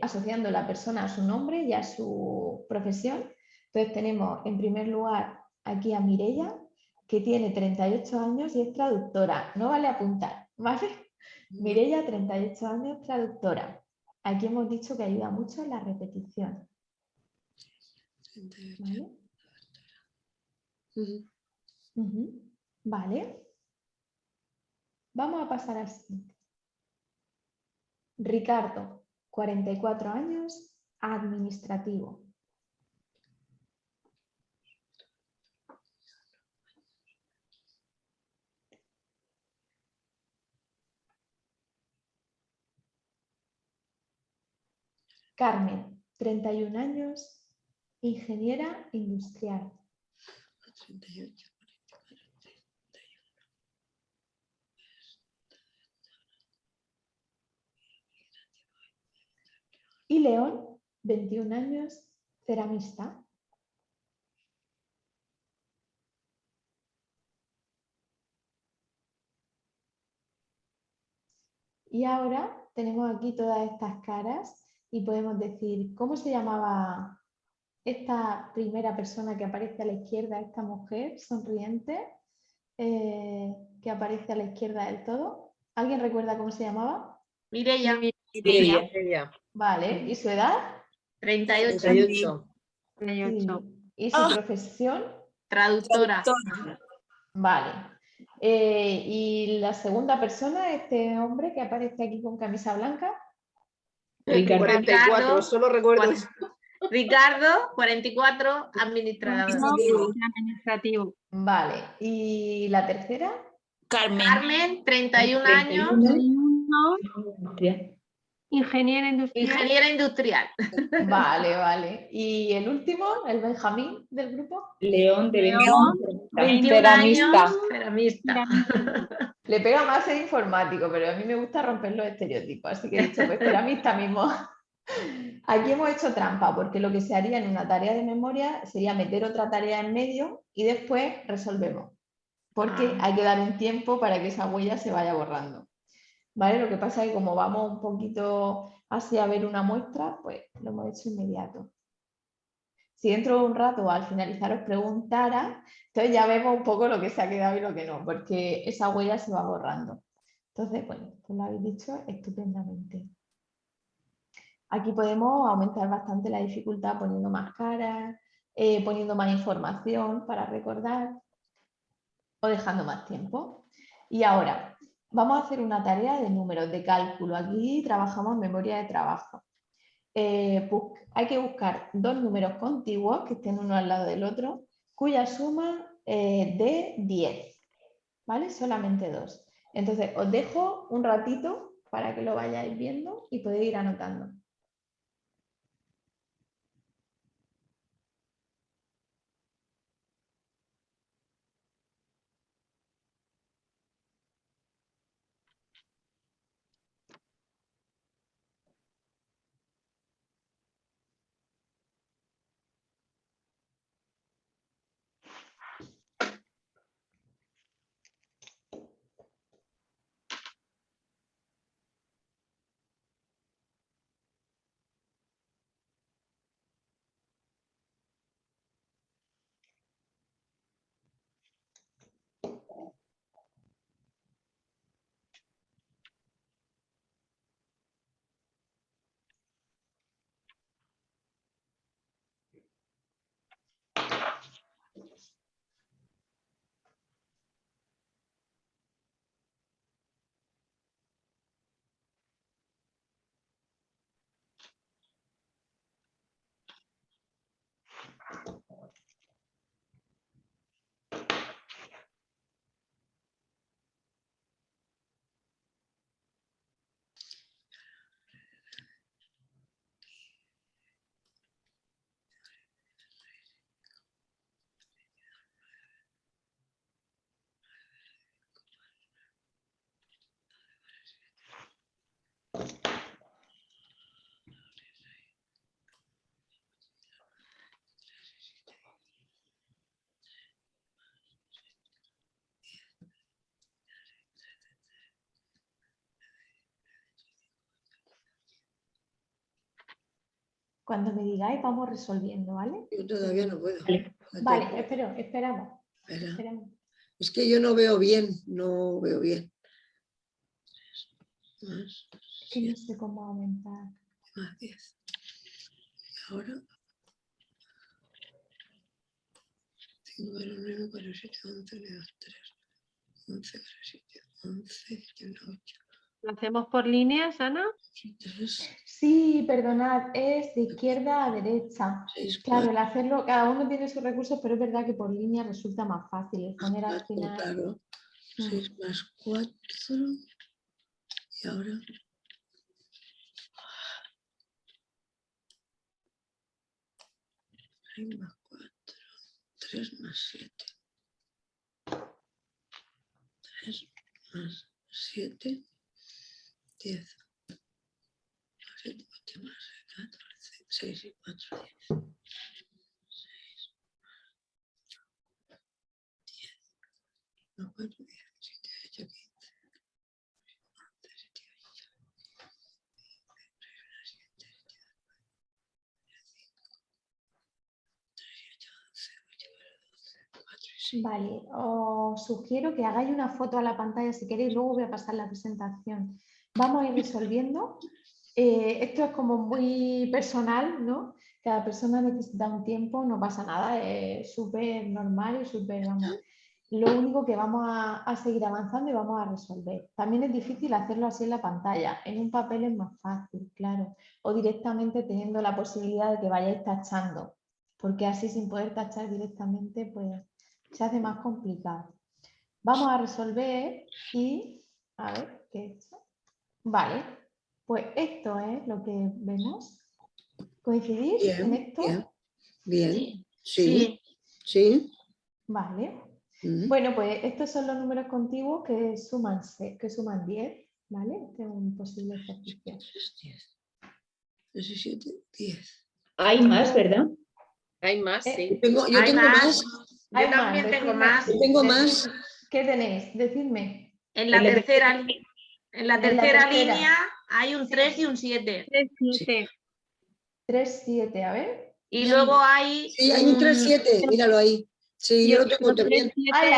asociando la persona a su nombre y a su profesión. Entonces tenemos en primer lugar aquí a Mireia, que tiene 38 años y es traductora. No vale apuntar, ¿vale? Mireia, 38 años, traductora. Aquí hemos dicho que ayuda mucho la repetición. ¿Vale? Vale. Vamos a pasar al siguiente. Ricardo, 44 años, administrativo. Carmen, 31 años, ingeniera industrial. 38. Y León, 21 años, ceramista. Y ahora tenemos aquí todas estas caras y podemos decir, ¿cómo se llamaba esta primera persona que aparece a la izquierda, esta mujer sonriente, que aparece a la izquierda del todo? ¿Alguien recuerda cómo se llamaba? Mireia, Ella, Vale, ¿y su edad? 38, 38. Sí. ¿Y su profesión? traductora. Vale. ¿Y la segunda persona, este hombre que aparece aquí con camisa blanca? Ricardo. 44, solo recuerdo eso. Ricardo, 44, administrador. Administrativo. Vale. ¿Y la tercera? Carmen, 31 años, 31, Industria. ingeniera industrial. ingeniera industrial. Vale, vale. ¿Y el último, el Benjamín del grupo? León de León, 21 ceramista. años, ceramista. Le pega más ser informático, pero a mí me gusta romper los estereotipos, así que he dicho, pues ceramista mismo. Aquí hemos hecho trampa, porque lo que se haría en una tarea de memoria sería meter otra tarea en medio y después resolvemos, porque hay que dar un tiempo para que esa huella se vaya borrando. ¿Vale? Lo que pasa es que como vamos un poquito así a ver una muestra, pues lo hemos hecho inmediato. Si dentro de un rato al finalizar os preguntara, entonces ya vemos un poco lo que se ha quedado y lo que no, porque esa huella se va borrando. Entonces, bueno, pues lo habéis dicho estupendamente. Aquí podemos aumentar bastante la dificultad poniendo más caras, poniendo más información para recordar o dejando más tiempo. Y ahora, vamos a hacer una tarea de números, de cálculo. Aquí trabajamos memoria de trabajo. Hay que buscar dos números contiguos que estén uno al lado del otro, cuya suma de 10, ¿vale? Solamente dos. Entonces, os dejo un ratito para que lo vayáis viendo y podéis ir anotando. Cuando me digáis, vamos resolviendo, ¿vale? Yo todavía no puedo. Vale, esperamos. Espera. Esperamos. Es que yo no veo bien, no veo bien. Más Es que no sé cómo aumentar. 10. Y ahora 5 para 9 para 7, 11, le das 3. 11 para 7, 11 y 1, 8. ¿Lo hacemos por líneas, Ana? 3, Sí, perdonad, es de izquierda a derecha. 6, Claro, 4. el hacerlo, cada uno tiene sus recursos, pero es verdad que por línea resulta más fácil. El poner al final. Claro. 6 más 4. Y ahora. 6 más 4, 3 más 7. 3 más 7, 10. 7, 8 más 14, 6 y 4, 10. 6, 10. 1, 4, 10, 7, 8, 15. 11, 7, 8. Vale, os sugiero que hagáis una foto a la pantalla si queréis, luego voy a pasar la presentación. Vamos a ir resolviendo. Esto es como muy personal, ¿no? Cada persona necesita un tiempo, no pasa nada, es súper normal y súper, vamos. Lo único que vamos a seguir avanzando y vamos a resolver. También es difícil hacerlo así en la pantalla. En un papel es más fácil, claro. O directamente teniendo la posibilidad de que vayáis tachando. Porque así sin poder tachar directamente, pues se hace más complicado. Vamos a resolver y a ver qué he hecho. Vale, pues esto es lo que vemos. ¿Coincidís en Bien, esto? bien, bien. Sí. Sí, sí. Vale. Mm. Bueno, pues estos son los números contiguos que suman 10, ¿vale? Este es un posible ejercicio. 3, 10. 3 y 7, 10. Hay más, ¿verdad? Hay más, sí. Yo Hay tengo más. más. Yo Hay también más, tengo decidme. más. Yo tengo más. ¿Qué tenéis? Decidme. En la En la tercera, en la la tercera tercera. línea hay un 3 y un 7. 3, 7. 3, 7, a ver. Y luego hay Sí, hay un 3, 7. Míralo ahí. Sí, yo lo tengo también. Ah, en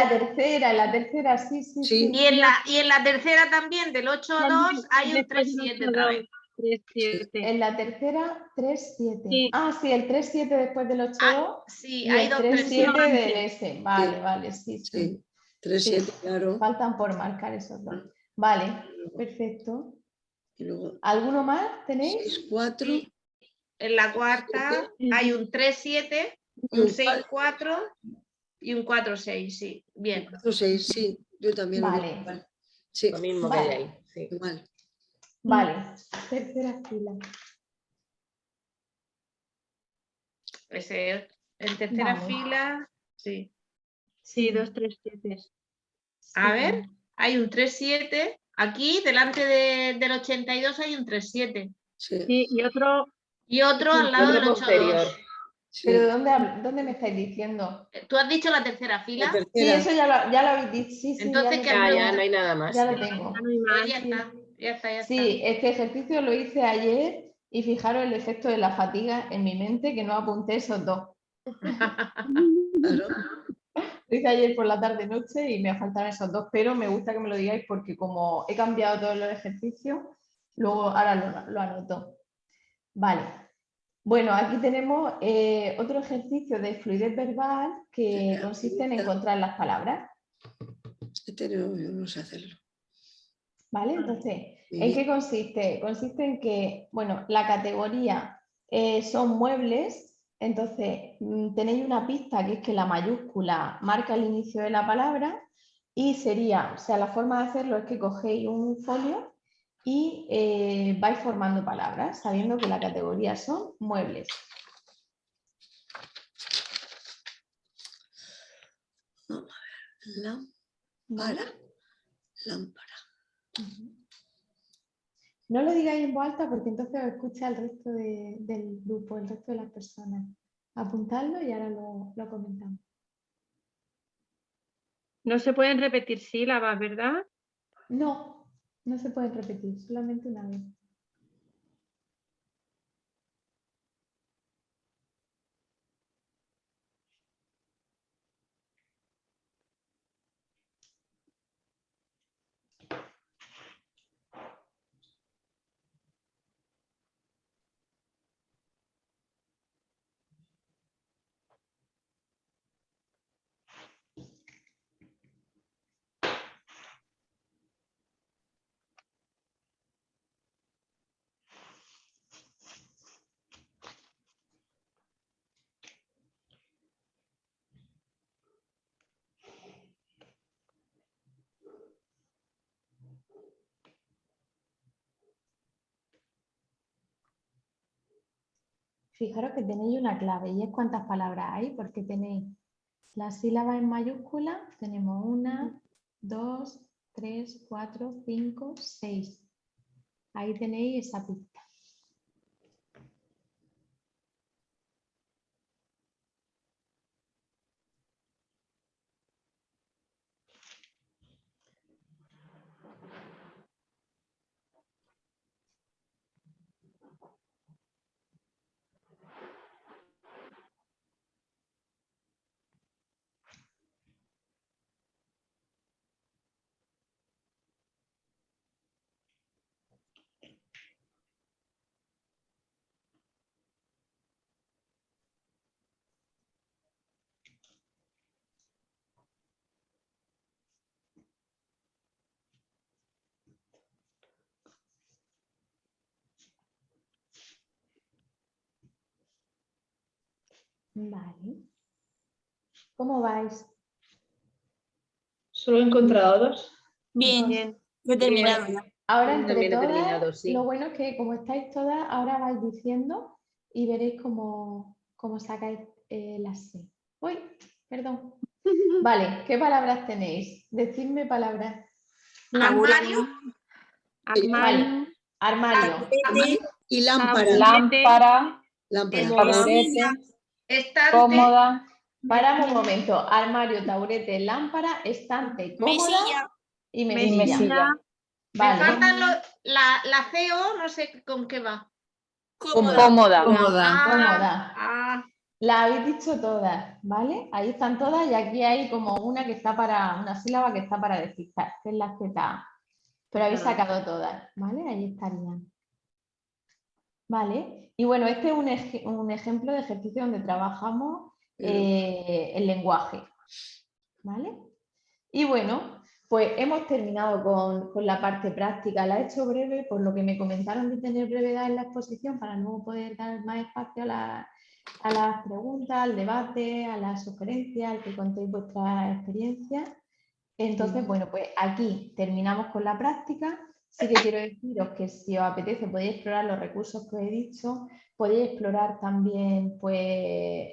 la tercera, sí, sí, Sí. sí. y en la tercera también, del 8 a 2, hay un 3, 7 otra vez. 3, 7. En la tercera, 3, 7. Sí. Ah, sí, el 3, 7 después del 8, 2 Sí, y hay el dos 3, 3, 7 7. del S. Vale, Sí. vale, sí, sí. Sí. 3, Sí. 7, claro. Faltan por marcar esos dos. Vale, perfecto. Y luego ¿Alguno más tenéis? 6, 4. Sí. En la cuarta hay un 3, 7, Y un 6, 4 y un 4, 6. Sí, bien. 4, 6, sí. Yo también lo Vale. vi igual. Sí, Lo mismo que Vale. hay ahí. Sí. igual. Vale, tercera fila. Ese, en tercera Vale. fila, sí. Sí, 2, 3, 7. A Sí. ver, hay un 3, 7. Aquí, delante del 82, hay un 3, 7. Sí, Sí, y otro. Y otro al lado Otro del 8, posterior. 2. sí. ¿Pero dónde me estáis diciendo? ¿Tú has dicho la tercera La fila? Sí, tercera. eso ya lo habéis dicho. Sí, sí, Entonces, ¿qué Ya, hacemos? ya no hay nada más. ya lo tengo. Ya no hay Pues más. ya Sí. está, ya está, ya Sí, este ejercicio lo hice ayer y fijaros el efecto de la fatiga en mi mente que no apunté esos dos. está. Claro. Lo hice ayer por la tarde-noche y me faltaron esos dos, pero me gusta que me lo digáis porque como he cambiado todos los ejercicios, luego ahora lo anoto. Vale. Bueno, aquí tenemos otro ejercicio de fluidez verbal que consiste en encontrar las palabras. Yo no sé hacerlo. ¿Vale? Entonces, Mi ¿en vida. qué consiste? Consiste en que, bueno, la categoría son muebles, entonces tenéis una pista que es que la mayúscula marca el inicio de la palabra y sería, o sea, la forma de hacerlo es que cogéis un folio y vais formando palabras, sabiendo que la categoría son muebles. Vamos a ver. ¿Vale? Lámpara. No lo digáis en voz alta porque entonces os escucha el resto del grupo, el resto de las personas. Apuntadlo y ahora lo comentamos. No se pueden repetir sílabas, ¿verdad? No, no se pueden repetir, solamente una vez. fijaros que tenéis una clave y es cuántas palabras hay, porque tenéis las sílabas en mayúscula, tenemos 1, 2, 3, 4, 5, 6. Ahí tenéis esa pista. Vale. ¿Cómo vais? Solo he encontrado 2. Bien, Bien. lo he terminado ya. Ahora Yo entre también he todas, terminado, sí. lo bueno es que como estáis todas, ahora vais diciendo y veréis cómo sacáis las C. Uy, perdón. Vale, ¿qué palabras tenéis? Decidme palabras. Armario, Armario, Armario. Taburete, Y lámpara. taburete, Lámpara, Lámpara. taburete, estante, cómoda, Paramos un momento. Armario, taburete, lámpara, estante, cómoda mesilla, y y mesilla. mesilla. me Vale. falta la CO, no sé con qué va. cómoda. Cómoda. Cómoda. La habéis dicho todas, ¿vale? Ahí están todas y aquí hay como una que está para, una sílaba que está para descifrar, que es la Z. Pero habéis sacado todas, ¿vale? Ahí estarían. Vale. Y bueno, este es un ejemplo de ejercicio donde trabajamos el lenguaje, ¿vale? Y bueno, pues hemos terminado con la parte práctica. La he hecho breve por lo que me comentaron de tener brevedad en la exposición para luego poder dar más espacio a las preguntas, al debate, a las sugerencias, al que contéis vuestras experiencias. Entonces, bueno, pues aquí terminamos con la práctica. Sí que quiero deciros que si os apetece podéis explorar los recursos que os he dicho, podéis explorar también pues,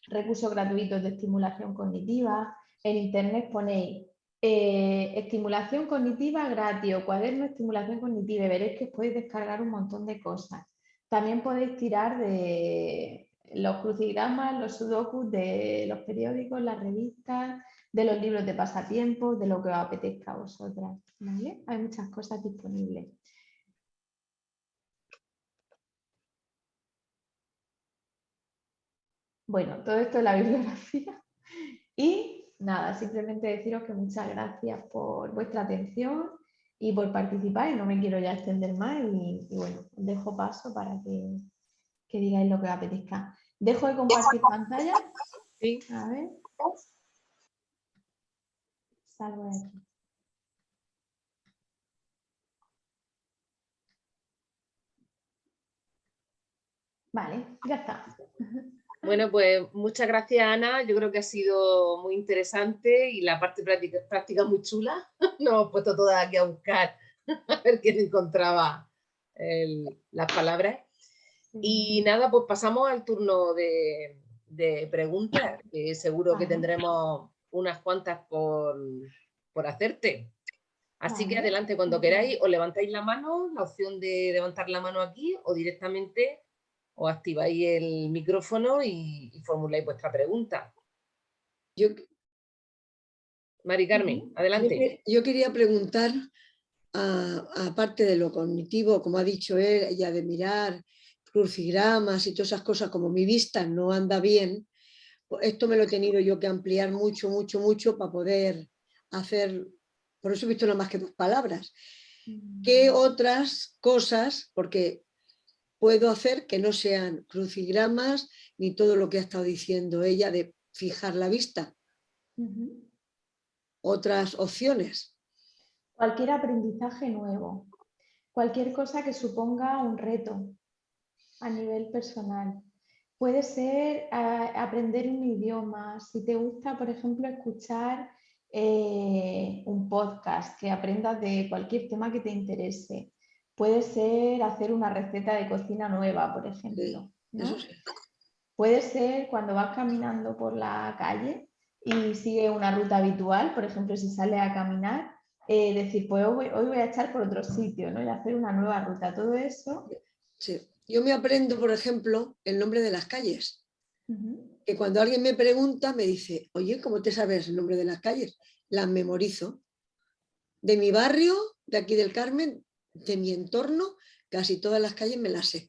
recursos gratuitos de estimulación cognitiva. En internet ponéis estimulación cognitiva gratis o cuaderno de estimulación cognitiva y veréis que os podéis descargar un montón de cosas. También podéis tirar de los crucigramas, los sudokus de los periódicos, las revistas, de los libros de pasatiempos, de lo que os apetezca a vosotras, ¿vale? Hay muchas cosas disponibles. Bueno, todo esto es la bibliografía. Y nada, simplemente deciros que muchas gracias por vuestra atención y por participar. Y no me quiero ya extender más y bueno, os dejo paso para que digáis lo que os apetezca. Dejo de compartir pantalla. Sí. A ver. Salgo de aquí. Vale, ya está. Bueno, pues muchas gracias, Ana. Yo creo que ha sido muy interesante y la parte práctica muy chula. Nos hemos puesto todas aquí a buscar a ver quién encontraba las palabras. Y nada, pues pasamos al turno de preguntas, que seguro que tendremos unas cuantas por hacerte. Así que adelante, cuando queráis, os levantáis la mano, la opción de levantar la mano aquí, o directamente os activáis el micrófono y formuláis vuestra pregunta. Mari Carmen, adelante. Yo quería preguntar, aparte de lo cognitivo, como ha dicho ella, de mirar crucigramas y todas esas cosas, como mi vista no anda bien, pues esto me lo he tenido yo que ampliar mucho para poder hacer, por eso he visto nada más que 2 palabras. ¿Qué otras cosas, porque puedo hacer que no sean crucigramas ni todo lo que ha estado diciendo ella de fijar la vista? Otras opciones. Cualquier aprendizaje nuevo, cualquier cosa que suponga un reto a nivel personal. Puede ser aprender un idioma, si te gusta, por ejemplo, escuchar un podcast, que aprendas de cualquier tema que te interese. puede ser hacer una receta de cocina nueva, por ejemplo, ¿no? Eso sí. Puede ser cuando vas caminando por la calle y sigue una ruta habitual, por ejemplo, si sales a caminar, decir, pues hoy voy a echar por otro sitio, ¿no? Y hacer una nueva ruta. Todo eso. Sí. Yo me aprendo, por ejemplo, el nombre de las calles. Uh-huh. Que cuando alguien me pregunta, me dice, oye, ¿cómo te sabes el nombre de las calles? Las memorizo. De mi barrio, de aquí del Carmen, de mi entorno, casi todas las calles me las sé.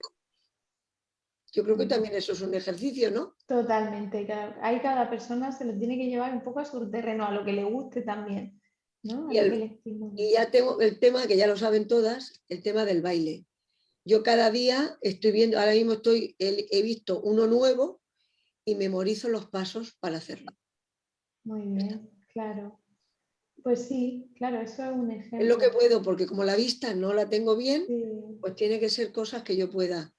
Yo creo que también eso es un ejercicio, ¿no? Totalmente. Cada persona se lo tiene que llevar un poco a su terreno, a lo que le guste también, ¿no? A lo que le estimule. Y ya tengo el tema, que ya lo saben todas, el tema del baile. Yo cada día estoy viendo, ahora mismo he visto uno nuevo y memorizo los pasos para hacerlo. Muy bien, claro. Pues sí, claro, eso es un ejemplo. Es lo que puedo, porque como la vista no la tengo bien, sí. pues tiene que ser cosas que yo pueda.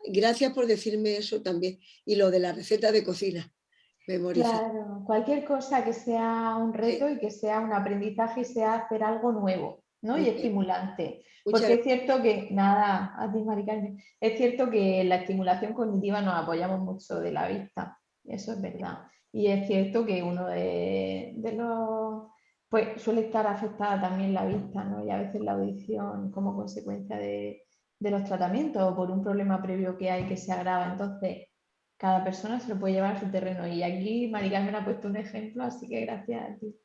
Gracias por decirme eso también. Y lo de la receta de cocina, memorizar. Claro, cualquier cosa que sea un reto y que sea un aprendizaje y sea hacer algo nuevo, ¿no? Y estimulante. Porque es cierto que, nada, a ti, Mari Carmen, es cierto que en la estimulación cognitiva nos apoyamos mucho de la vista, eso es verdad. Y es cierto que uno de los, pues suele estar afectada también la vista, ¿no? Y a veces la audición como consecuencia de los tratamientos o por un problema previo que hay que se agrava. Entonces, cada persona se lo puede llevar a su terreno. Y aquí Mari Carmen ha puesto un ejemplo, así que gracias a ti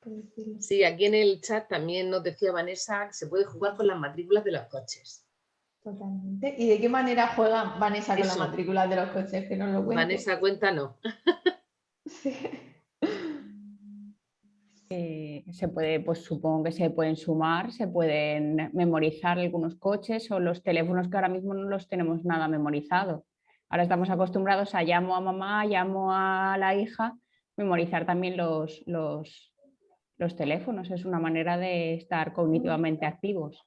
por decirlo. Sí, aquí en el chat también nos decía Vanessa que se puede jugar con las matrículas de los coches. Totalmente. ¿Y de qué manera juega Vanessa con las Eso. matrículas de los coches? Que nos lo cuente. Vanessa, cuéntanos. Sí. Se puede, pues supongo que se pueden sumar, se pueden memorizar algunos coches o los teléfonos que ahora mismo no los tenemos nada memorizado. Ahora estamos acostumbrados a llamo a mamá, llamo a la hija, memorizar también los teléfonos. Es una manera de estar cognitivamente activos.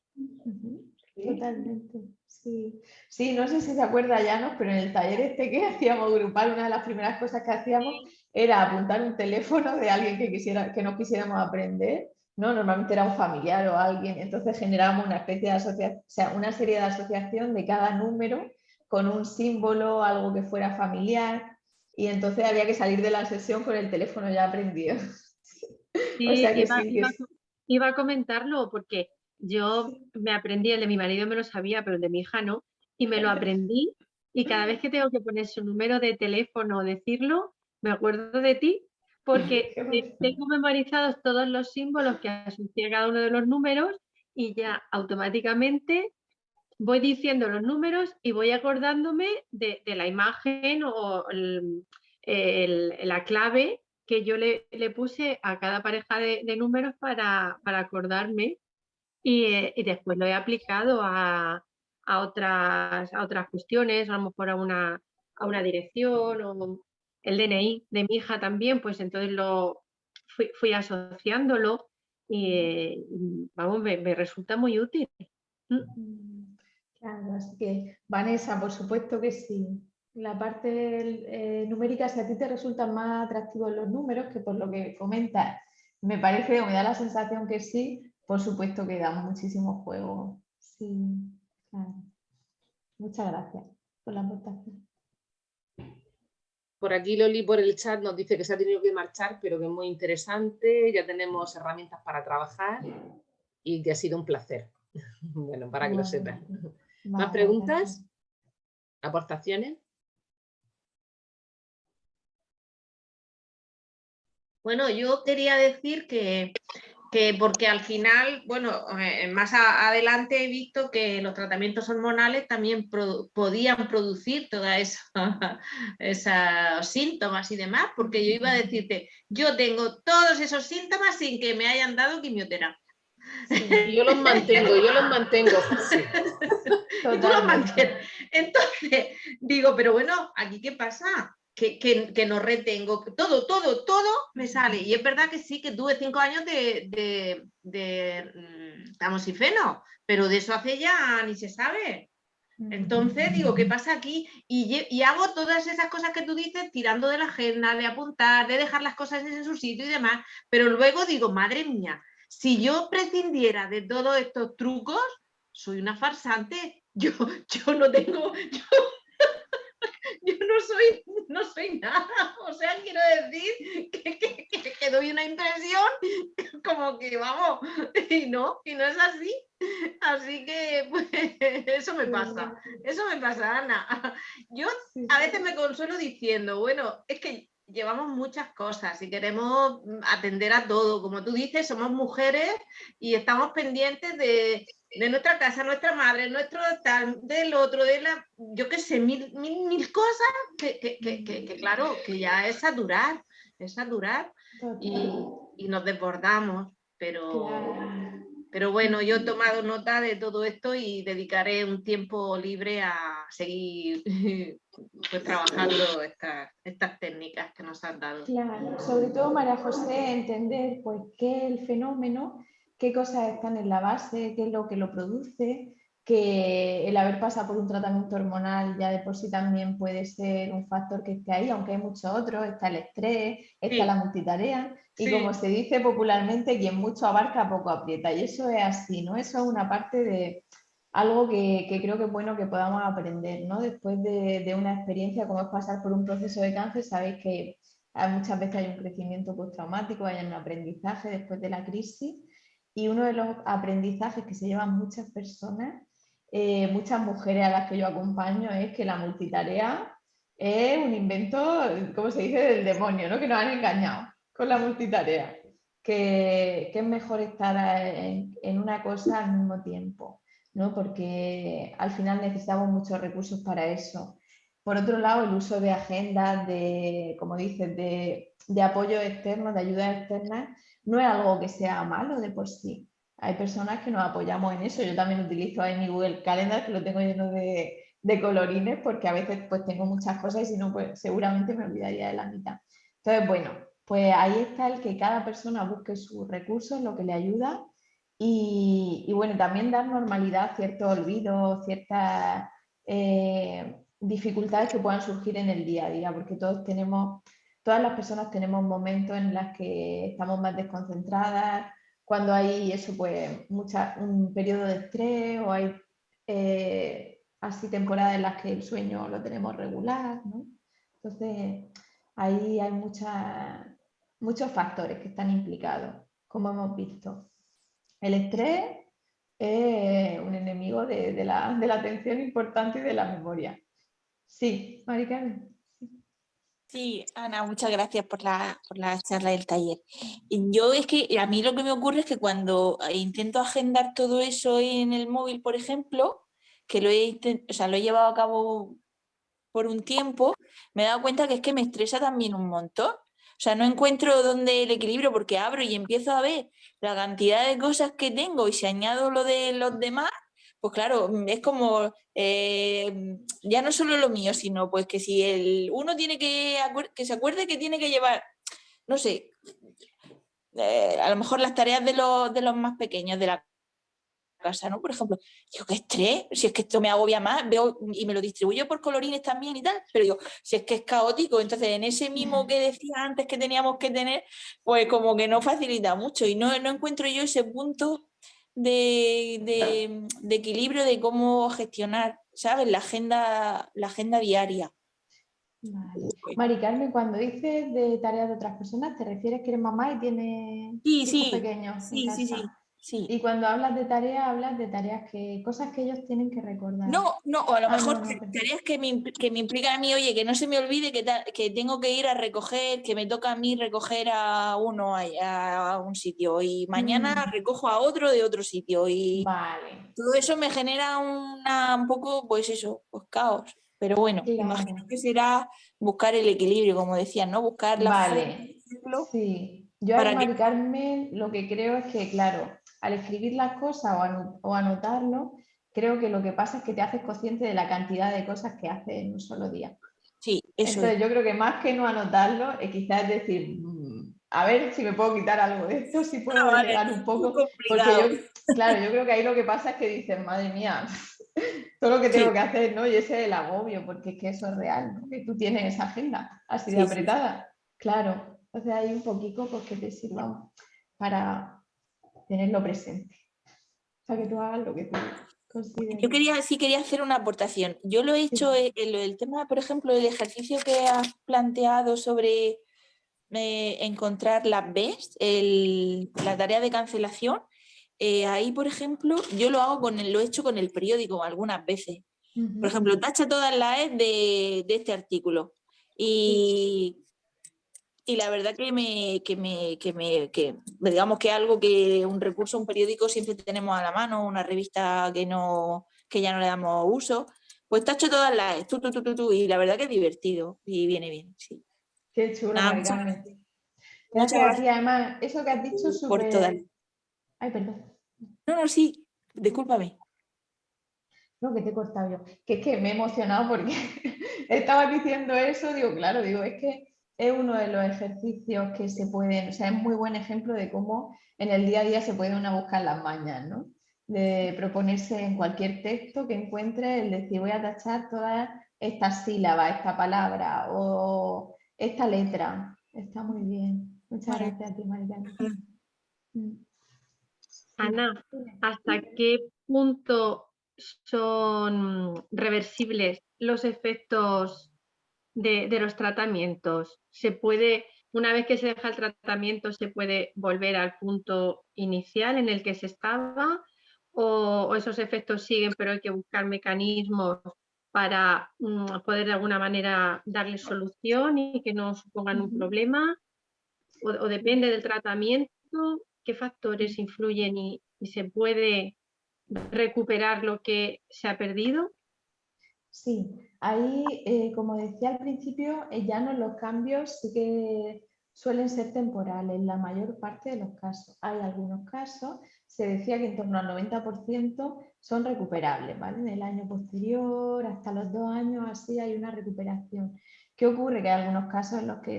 Totalmente, sí. Sí, no sé si se acuerda Llanos, pero en el taller este que hacíamos grupal, una de las primeras cosas que hacíamos era apuntar un teléfono de alguien que no quisiéramos aprender, ¿no? Normalmente era un familiar o alguien, entonces generábamos una especie de asociación, o sea, una serie de asociación de cada número con un símbolo, algo que fuera familiar, y entonces había que salir de la sesión con el teléfono ya aprendido. Sí, O sea que iba a comentarlo porque yo me aprendí, el de mi marido me lo sabía, pero el de mi hija no, y me lo aprendí y cada vez que tengo que poner su número de teléfono o decirlo, me acuerdo de ti porque tengo memorizados todos los símbolos que asocia cada uno de los números y ya automáticamente voy diciendo los números y voy acordándome de la imagen o la clave que yo le puse a cada pareja de números para acordarme y después lo he aplicado a otras cuestiones, a lo mejor a una dirección o el DNI de mi hija también, pues entonces fui asociándolo y vamos, me resulta muy útil. Claro, así que Vanessa, por supuesto que sí. La parte numérica, si a ti te resultan más atractivos los números, que por lo que comentas, me parece o me da la sensación que sí, por supuesto que da muchísimo juego. Sí, claro. Muchas gracias por la aportación. Por aquí Loli por el chat nos dice que se ha tenido que marchar, pero que es muy interesante, ya tenemos herramientas para trabajar y que ha sido un placer. Bueno, para que lo sepan. ¿Más preguntas? Gracias. ¿Aportaciones? Bueno, yo quería decir que porque al final, bueno, más adelante he visto que los tratamientos hormonales también podían producir todas esos síntomas y demás, porque yo iba a decirte, yo tengo todos esos síntomas sin que me hayan dado quimioterapia. Sí, yo los mantengo, sí. Y tú los mantienes. Entonces, digo, pero bueno, ¿aquí qué pasa? Que no retengo, todo me sale. Y es verdad que sí, que tuve 5 años de tamoxifeno, pero de eso hace ya ni se sabe. Entonces digo, ¿qué pasa aquí? Y hago todas esas cosas que tú dices, tirando de la agenda, de apuntar, de dejar las cosas en su sitio y demás, pero luego digo, madre mía, si yo prescindiera de todos estos trucos, o soy una farsante, yo no tengo, yo no soy nada, o sea, quiero decir que doy una impresión como que vamos, y no es así. Así que pues, eso me pasa, Ana. Yo a veces me consuelo diciendo, bueno, es que llevamos muchas cosas y queremos atender a todo. Como tú dices, somos mujeres y estamos pendientes de nuestra casa, nuestra madre, nuestro tal, del otro, yo qué sé, mil cosas que claro, que ya es saturar y nos desbordamos, pero bueno, yo he tomado nota de todo esto y dedicaré un tiempo libre a seguir pues, trabajando estas técnicas que nos has dado. Claro, sobre todo María José, entender pues qué es el fenómeno, qué cosas están en la base, qué es lo que lo produce, que el haber pasado por un tratamiento hormonal ya de por sí también puede ser un factor que esté ahí, aunque hay muchos otros, está el estrés, está la multitarea, y como se dice popularmente, quien mucho abarca poco aprieta, y eso es así, ¿no? Eso es una parte de algo que creo que es bueno que podamos aprender, ¿no? Después de una experiencia como es pasar por un proceso de cáncer, sabéis que muchas veces hay un crecimiento postraumático, hay un aprendizaje después de la crisis, y uno de los aprendizajes que se llevan muchas personas, muchas mujeres a las que yo acompaño, es que la multitarea es un invento, ¿cómo se dice?, del demonio, ¿no? Que nos han engañado con la multitarea, que es mejor estar en una cosa al mismo tiempo, ¿no? Porque al final necesitamos muchos recursos para eso. Por otro lado, el uso de agendas, como dices, de apoyo externo, de ayuda externa, no es algo que sea malo de por sí. Hay personas que nos apoyamos en eso. Yo también utilizo ahí mi Google Calendar, que lo tengo lleno de colorines, porque a veces pues tengo muchas cosas y si no, pues seguramente me olvidaría de la mitad. Entonces, bueno, pues ahí está el que cada persona busque sus recursos, lo que le ayuda. Y bueno, también dar normalidad a ciertos olvidos, ciertas dificultades que puedan surgir en el día a día, porque todas las personas tenemos momentos en los que estamos más desconcentradas, cuando hay eso, pues un periodo de estrés o hay así temporadas en las que el sueño lo tenemos regular, ¿no? Entonces, ahí hay muchos factores que están implicados, como hemos visto. El estrés es un enemigo de la atención importante y de la memoria. Sí, Mari Carmen. Sí, Ana, muchas gracias por la charla del taller. Yo es que a mí lo que me ocurre es que cuando intento agendar todo eso en el móvil, por ejemplo, que lo he llevado a cabo por un tiempo, me he dado cuenta que es que me estresa también un montón. O sea, no encuentro dónde el equilibrio porque abro y empiezo a ver la cantidad de cosas que tengo y si añado lo de los demás, pues claro, es como ya no solo lo mío, sino pues que si uno tiene que se acuerde que tiene que llevar, no sé, a lo mejor las tareas de los más pequeños de la casa, ¿no? Por ejemplo, digo, qué estrés, si es que esto me agobia más, veo y me lo distribuyo por colorines también y tal, pero digo, si es que es caótico, entonces en ese mismo que decía antes que teníamos que tener, pues como que no facilita mucho y no encuentro yo ese punto de equilibrio de cómo gestionar, ¿sabes? La agenda diaria. Vale. Mari Carmen, cuando dices de tareas de otras personas, ¿te refieres que eres mamá y tienes hijos pequeños en casa? Sí. Y cuando hablas de tareas cosas que ellos tienen que recordar. No, o a lo mejor no, tareas que me implican a mí, oye, que no se me olvide que tengo que ir a recoger, que me toca a mí recoger a uno a un sitio y mañana recojo a otro de otro sitio y vale. todo eso me genera un poco, pues eso, pues caos. Pero bueno, imagino que será buscar el equilibrio, como decías, ¿no? Buscar la forma de hacerlo. Sí, yo a Mari Carmen lo que creo es que, claro, al escribir las cosas o anotarlo, creo que lo que pasa es que te haces consciente de la cantidad de cosas que haces en un solo día. Sí, eso Entonces yo creo que más que no anotarlo, quizás es decir, a ver si me puedo quitar algo de esto, si puedo delegar un poco, porque claro, yo creo que ahí lo que pasa es que dices, madre mía, todo lo que tengo que hacer, ¿no? Y ese es el agobio, porque es que eso es real, ¿no? Que tú tienes esa agenda así de apretada. Claro, entonces hay un poquito pues, que te sirva para tenerlo presente. O sea, que tú hagas lo que tú considero. Yo quería hacer una aportación. Yo lo he hecho, el tema, por ejemplo, el ejercicio que has planteado sobre encontrar las Bs, la tarea de cancelación, ahí, por ejemplo, yo lo he hecho con el periódico algunas veces. Por ejemplo, tacha todas las E de este artículo. Y la verdad que digamos que algo que un recurso, un periódico siempre tenemos a la mano, una revista que ya no le damos uso, pues tacho todas las E, y la verdad que es divertido y viene bien, sí. Qué chulo, Mari Carmen. Muchas Gracias a ti, además, eso que has dicho es por todas. súper... Ay, perdón. No, sí, discúlpame. No, que te he cortado yo. Que es que me he emocionado porque estabas diciendo eso, digo, claro, digo, es que es uno de los ejercicios que se pueden, o sea, es muy buen ejemplo de cómo en el día a día se puede uno buscar las mañas, ¿no? De proponerse en cualquier texto que encuentre el decir, voy a tachar todas estas sílabas, esta palabra o esta letra. Está muy bien. Muchas gracias a ti, Mariana. Ana, ¿hasta qué punto son reversibles los efectos de los tratamientos? ¿Se puede, una vez que se deja el tratamiento, se puede volver al punto inicial en el que se estaba? ¿O esos efectos siguen, pero hay que buscar mecanismos para poder de alguna manera darle solución y que no supongan un problema? ¿O depende del tratamiento? ¿Qué factores influyen y se puede recuperar lo que se ha perdido? Sí, ahí, como decía al principio, ya no los cambios sí que suelen ser temporales, la mayor parte de los casos. Hay algunos casos, se decía que en torno al 90% son recuperables, ¿vale? En el año posterior, hasta los 2 años, así hay una recuperación. ¿Qué ocurre? Que hay algunos casos en los que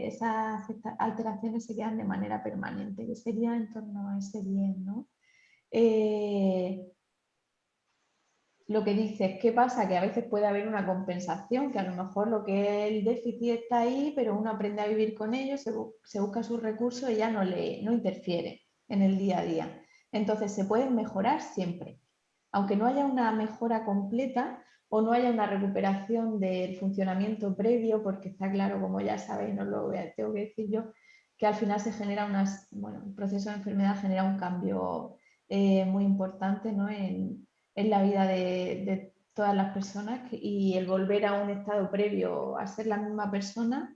esas alteraciones se quedan de manera permanente, que sería en torno a ese 10, ¿no? Lo que dices, ¿qué pasa? Que a veces puede haber una compensación, que a lo mejor lo que es el déficit está ahí, pero uno aprende a vivir con ello, se busca sus recursos y ya no interfiere en el día a día. Entonces se pueden mejorar siempre. Aunque no haya una mejora completa o no haya una recuperación del funcionamiento previo, porque está claro, como ya sabéis, no lo tengo que decir yo, que al final se genera un proceso de enfermedad genera un cambio muy importante, ¿no? en la vida de todas las personas y el volver a un estado previo a ser la misma persona,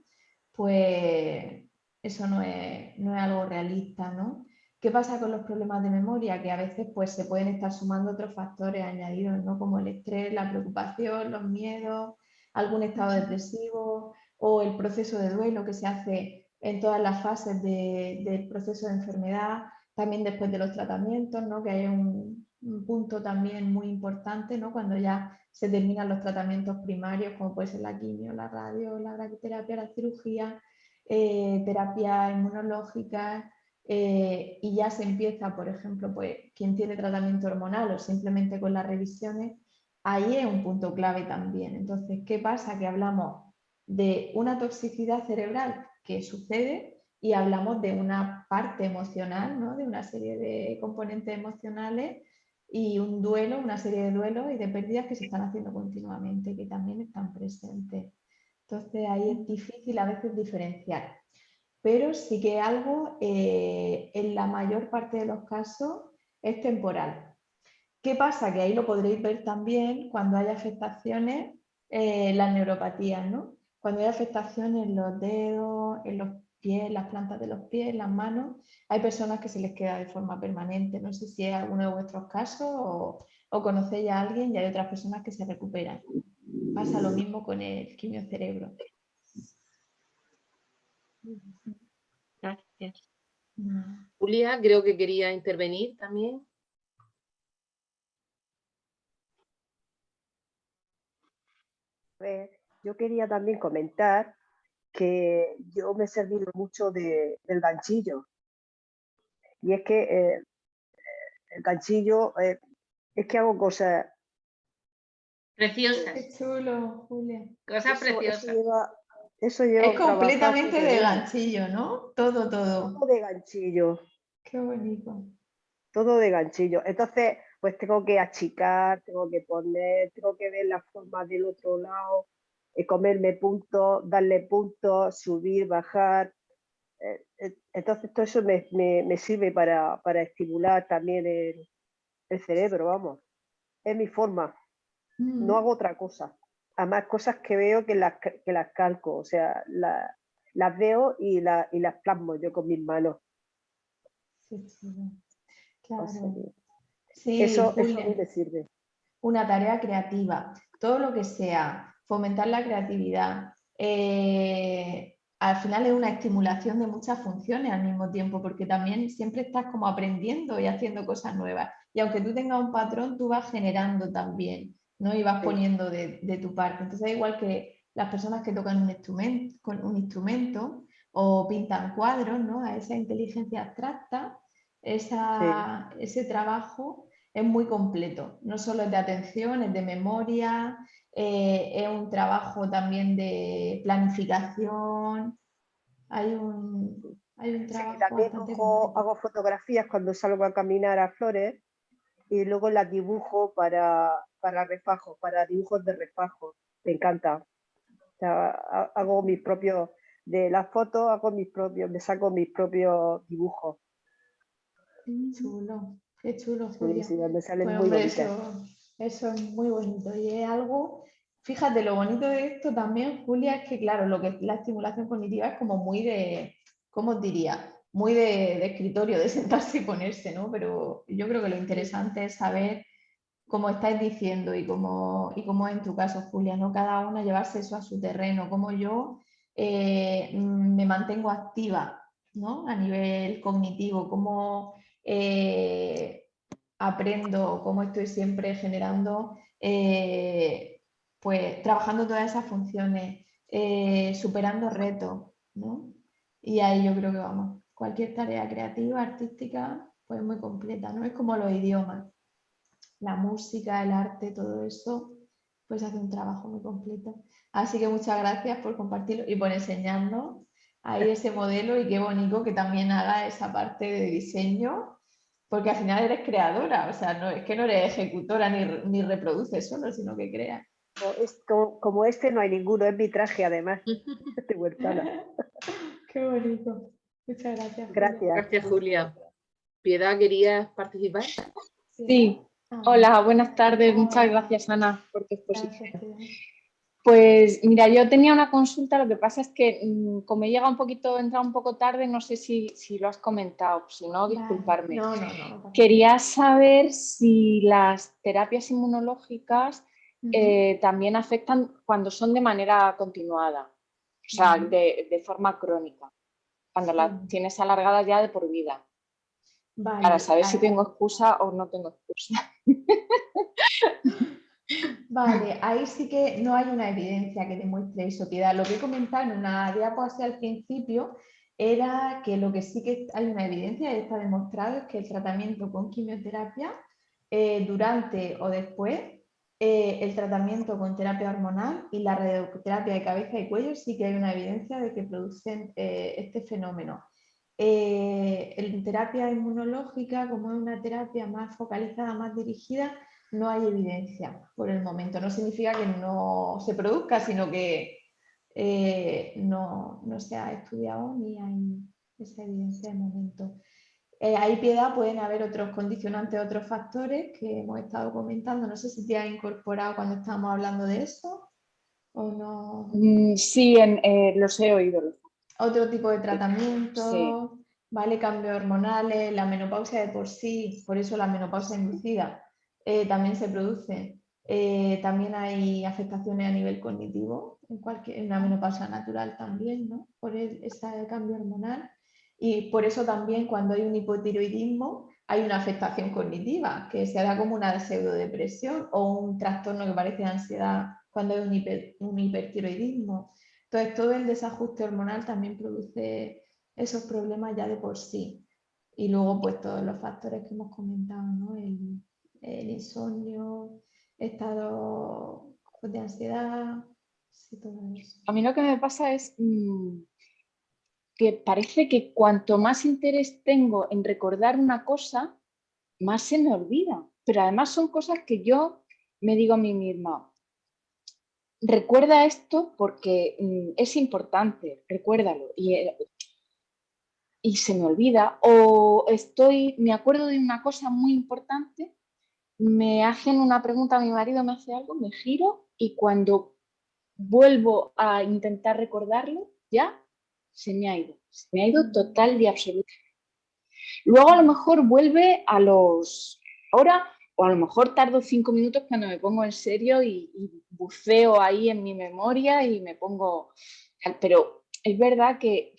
pues eso no es algo realista, ¿no? ¿Qué pasa con los problemas de memoria? Que a veces pues, se pueden estar sumando otros factores añadidos, ¿no? Como el estrés, la preocupación, los miedos, algún estado depresivo o el proceso de duelo que se hace en todas las fases del proceso de enfermedad, también después de los tratamientos, ¿no? Que hay un punto también muy importante, ¿no? Cuando ya se terminan los tratamientos primarios, como puede ser la quimio, la radio, la radioterapia, la cirugía, terapia inmunológica, y ya se empieza, por ejemplo, pues quien tiene tratamiento hormonal o simplemente con las revisiones, ahí es un punto clave también. Entonces, ¿qué pasa? Que hablamos de una toxicidad cerebral que sucede y hablamos de una parte emocional, ¿no? De una serie de componentes emocionales y un duelo, una serie de duelos y de pérdidas que se están haciendo continuamente, que también están presentes. Entonces ahí es difícil a veces diferenciar, pero sí que algo en la mayor parte de los casos es temporal. ¿Qué pasa? Que ahí lo podréis ver también cuando hay afectaciones, las neuropatías, ¿no? Cuando hay afectaciones en los dedos, en los pies, las plantas de los pies, las manos, hay personas que se les queda de forma permanente. No sé si es alguno de vuestros casos o conocéis a alguien y hay otras personas que se recuperan. Pasa lo mismo con el quimiocerebro. Gracias. Julia, creo que quería intervenir también. Yo quería también comentar que yo me he servido mucho del ganchillo. Y es que el ganchillo, es que hago cosas... Preciosas. Qué chulo, Julia. Cosas preciosas. Eso lleva Es completamente de ganchillo, ¿no? Todo. Todo de ganchillo. Qué bonito. Todo de ganchillo. Entonces, pues tengo que achicar, tengo que poner, tengo que ver las formas del otro lado, comerme puntos, darle puntos, subir, bajar. Entonces todo eso me sirve para estimular también el cerebro, vamos. Es mi forma, no hago otra cosa. Además, cosas que veo que las calco, o sea, las veo y las plasmo yo con mis manos. Qué chulo. O sea, Claro. Sí, eso a Julia, mí me sirve. una tarea creativa. Todo lo que sea fomentar la creatividad, al final es una estimulación de muchas funciones al mismo tiempo, porque también siempre estás como aprendiendo y haciendo cosas nuevas. Y aunque tú tengas un patrón, tú vas generando también, ¿no? Y vas Sí. poniendo de tu parte. Entonces, igual que las personas que tocan con un instrumento o pintan cuadros, ¿no? A esa inteligencia abstracta, ese trabajo es muy completo. No solo es de atención, es de memoria, es un trabajo también de planificación. Hay un Sí, trabajo también bastante completo. hago fotografías cuando salgo a caminar a flores y luego las dibujo para refajos, para dibujos de refajos. Me encanta. O sea, hago mis propios, de las fotos hago mis propios, me saco mis propios dibujos. Chulo, qué chulo, Sí, Julia. sí, me salen Pues muy hombre, bonitas. eso es muy bonito y es algo, fíjate, lo bonito de esto también, Julia, es que claro, lo que es la estimulación cognitiva es como muy de, ¿cómo os diría? Muy de escritorio, de sentarse y ponerse, ¿no? Pero yo creo que lo interesante es saber, como estáis diciendo y como es en tu caso, Julia, ¿no? Cada una llevarse eso a su terreno, como yo me mantengo activa, ¿no? A nivel cognitivo, como aprendo, cómo estoy siempre generando, pues trabajando todas esas funciones, superando retos, ¿no? Y ahí yo creo que vamos, cualquier tarea creativa, artística, pues muy completa, ¿no? Es como los idiomas, la música, el arte, todo eso, pues hace un trabajo muy completo. Así que muchas gracias por compartirlo y por enseñarnos ahí ese modelo y qué bonito que también haga esa parte de diseño, porque al final eres creadora, o sea, no es que no eres ejecutora ni reproduces solo, sino que creas. Como este no hay ninguno, es mi traje además. De Huertana. Qué bonito. Muchas gracias. Gracias. Gracias, Julia. Piedad, ¿querías participar? Sí. Hola, buenas tardes. Muchas gracias, Ana, por tu exposición. Pues mira, yo tenía una consulta, lo que pasa es que como he llegado he entrado un poco tarde, no sé si lo has comentado, si no, disculparme. No. Quería saber si las terapias inmunológicas también afectan cuando son de manera continuada, o sea, de forma crónica, cuando las tienes alargadas ya de por vida. Vale, Para saber si tengo excusa o no tengo excusa. Vale, ahí sí que no hay una evidencia que demuestre eso, Piedad. Lo que he comentado en una diapositiva al principio era que lo que sí que hay una evidencia y está demostrado es que el tratamiento con quimioterapia durante o después, el tratamiento con terapia hormonal y la radioterapia de cabeza y cuello sí que hay una evidencia de que producen este fenómeno. En terapia inmunológica, como es una terapia más focalizada, más dirigida, no hay evidencia por el momento. No significa que no se produzca, sino que no se ha estudiado ni hay esa evidencia de momento. Ahí, Piedad, pueden haber otros condicionantes, otros factores que hemos estado comentando. No sé si te has incorporado cuando estábamos hablando de eso o no. Sí, los he oído. Otro tipo de tratamiento, Sí. ¿vale? Cambios hormonales, la menopausia de por sí, por eso la menopausia inducida también se produce. También hay afectaciones a nivel cognitivo, en una menopausia natural también, ¿no? Por ese cambio hormonal. Y por eso también cuando hay un hipotiroidismo hay una afectación cognitiva, que se da como una pseudodepresión o un trastorno que parece ansiedad cuando hay un hipertiroidismo. Entonces, todo el desajuste hormonal también produce esos problemas ya de por sí. Y luego, pues todos los factores que hemos comentado, ¿no? El insomnio, estado de ansiedad, sí, todo eso. A mí lo que me pasa es que parece que cuanto más interés tengo en recordar una cosa, más se me olvida. pero además son cosas que yo me digo a mí misma, recuerda esto porque es importante, recuérdalo. Y se me olvida, o me acuerdo de una cosa muy importante, me hacen una pregunta, mi marido me hace algo, me giro y cuando vuelvo a intentar recordarlo, ya se me ha ido total y absoluta. Luego a lo mejor vuelve ahora, o a lo mejor tardo 5 minutos cuando me pongo en serio y buceo ahí en mi memoria y me pongo, pero es verdad que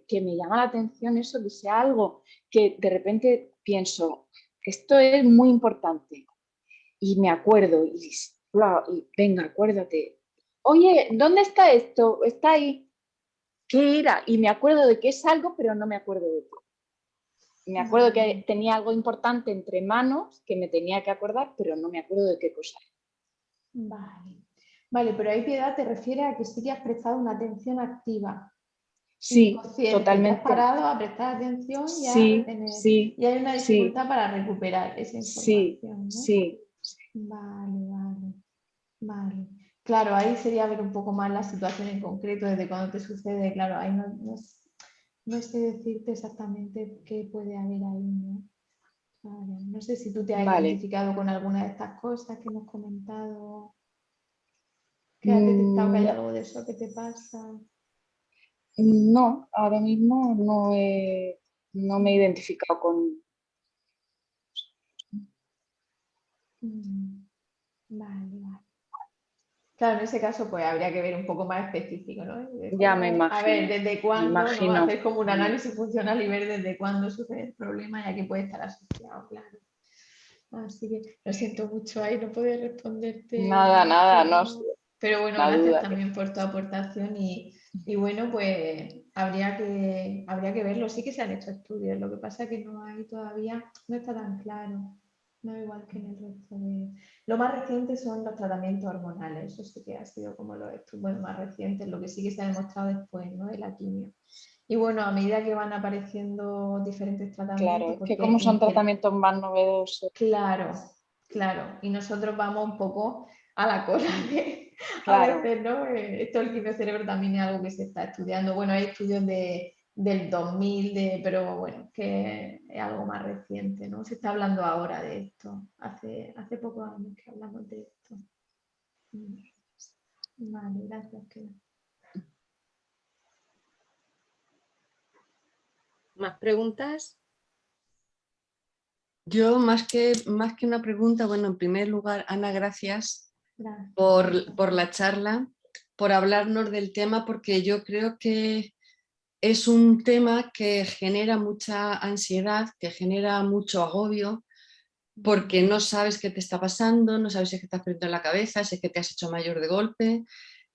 me llama la atención eso, que sea algo que de repente pienso, esto es muy importante y me acuerdo y venga, acuérdate, oye, ¿dónde está esto? Está ahí. ¿Qué era? Y me acuerdo de que es algo, pero no me acuerdo de qué. Me acuerdo que tenía algo importante entre manos que me tenía que acordar, pero no me acuerdo de qué cosa era. Vale, pero ahí, Piedad, te refiere a que sí que has prestado una atención activa. Sí, inconsciente, totalmente. te has parado a prestar atención y, y hay una dificultad para recuperar esa información, ¿no? Sí. Vale. Claro, ahí sería ver un poco más la situación en concreto, desde cuando te sucede, claro, ahí no sé decirte exactamente qué puede haber ahí, ¿no? Vale. No sé si tú te has identificado con alguna de estas cosas que hemos comentado, que has detectado que hay algo de eso que te pasa. No, ahora mismo no me he identificado con... Vale. Claro, en ese caso pues habría que ver un poco más específico, ¿no? Ya me imagino. A ver, desde cuándo, ¿no? Hacer como un análisis funcional y ver desde cuándo sucede el problema, ya que puede estar asociado, claro. Así que lo siento mucho ahí, no puedo responderte. Nada, no sé. Pero bueno, gracias también por tu aportación y bueno, pues habría que verlo. Sí que se han hecho estudios, lo que pasa es que no hay todavía, no está tan claro. No igual que en el resto de... Lo más reciente son los tratamientos hormonales, eso sí que ha sido como los estudios más recientes, lo que sí que se ha demostrado después, ¿no? De la quimio. Y bueno, a medida que van apareciendo diferentes tratamientos... Claro, es que como son tratamientos más novedosos. Claro. Y nosotros vamos un poco a la cola de... Claro. A veces, ¿no? Esto del quimiocerebro también es algo que se está estudiando. Bueno, hay estudios del 2000, pero bueno, que es algo más reciente, ¿no? Se está hablando ahora de esto. Hace pocos años que hablamos de esto. Vale, gracias. ¿Más preguntas? Yo, más que una pregunta, bueno, en primer lugar, Ana, gracias por la charla, por hablarnos del tema, porque yo creo que es un tema que genera mucha ansiedad, que genera mucho agobio, porque no sabes qué te está pasando, no sabes si es que estás perdiendo la cabeza, si es que te has hecho mayor de golpe,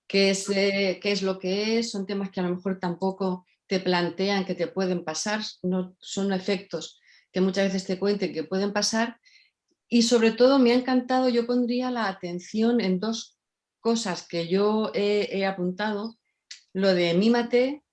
qué es lo que es, son temas que a lo mejor tampoco te plantean que te pueden pasar, no, son efectos que muchas veces te cuenten que pueden pasar, y sobre todo me ha encantado, yo pondría la atención en dos cosas que yo he apuntado, lo de mímate,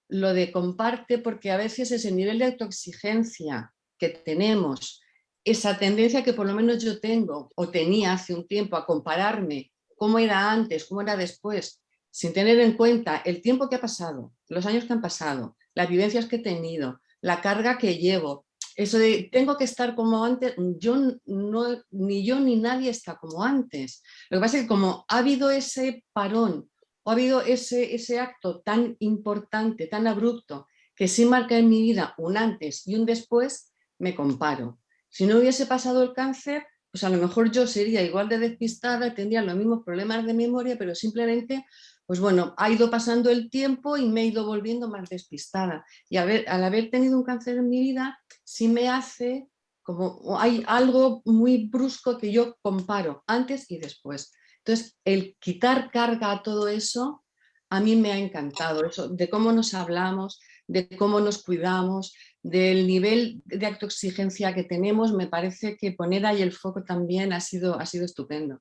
lo de comparte, porque a veces ese nivel de autoexigencia que tenemos, esa tendencia que por lo menos yo tengo o tenía hace un tiempo a compararme cómo era antes, cómo era después, sin tener en cuenta el tiempo que ha pasado, los años que han pasado, las vivencias que he tenido, la carga que llevo, eso de tengo que estar como antes, ni yo ni nadie está como antes. Lo que pasa es que como ha habido ese parón, o ha habido ese acto tan importante, tan abrupto, que sí marca en mi vida un antes y un después, me comparo. Si no hubiese pasado el cáncer, pues a lo mejor yo sería igual de despistada, tendría los mismos problemas de memoria, pero simplemente, pues bueno, ha ido pasando el tiempo y me he ido volviendo más despistada. Y al haber tenido un cáncer en mi vida, sí me hace como hay algo muy brusco que yo comparo antes y después. Entonces, el quitar carga a todo eso, a mí me ha encantado, eso de cómo nos hablamos, de cómo nos cuidamos, del nivel de autoexigencia que tenemos, me parece que poner ahí el foco también ha sido estupendo.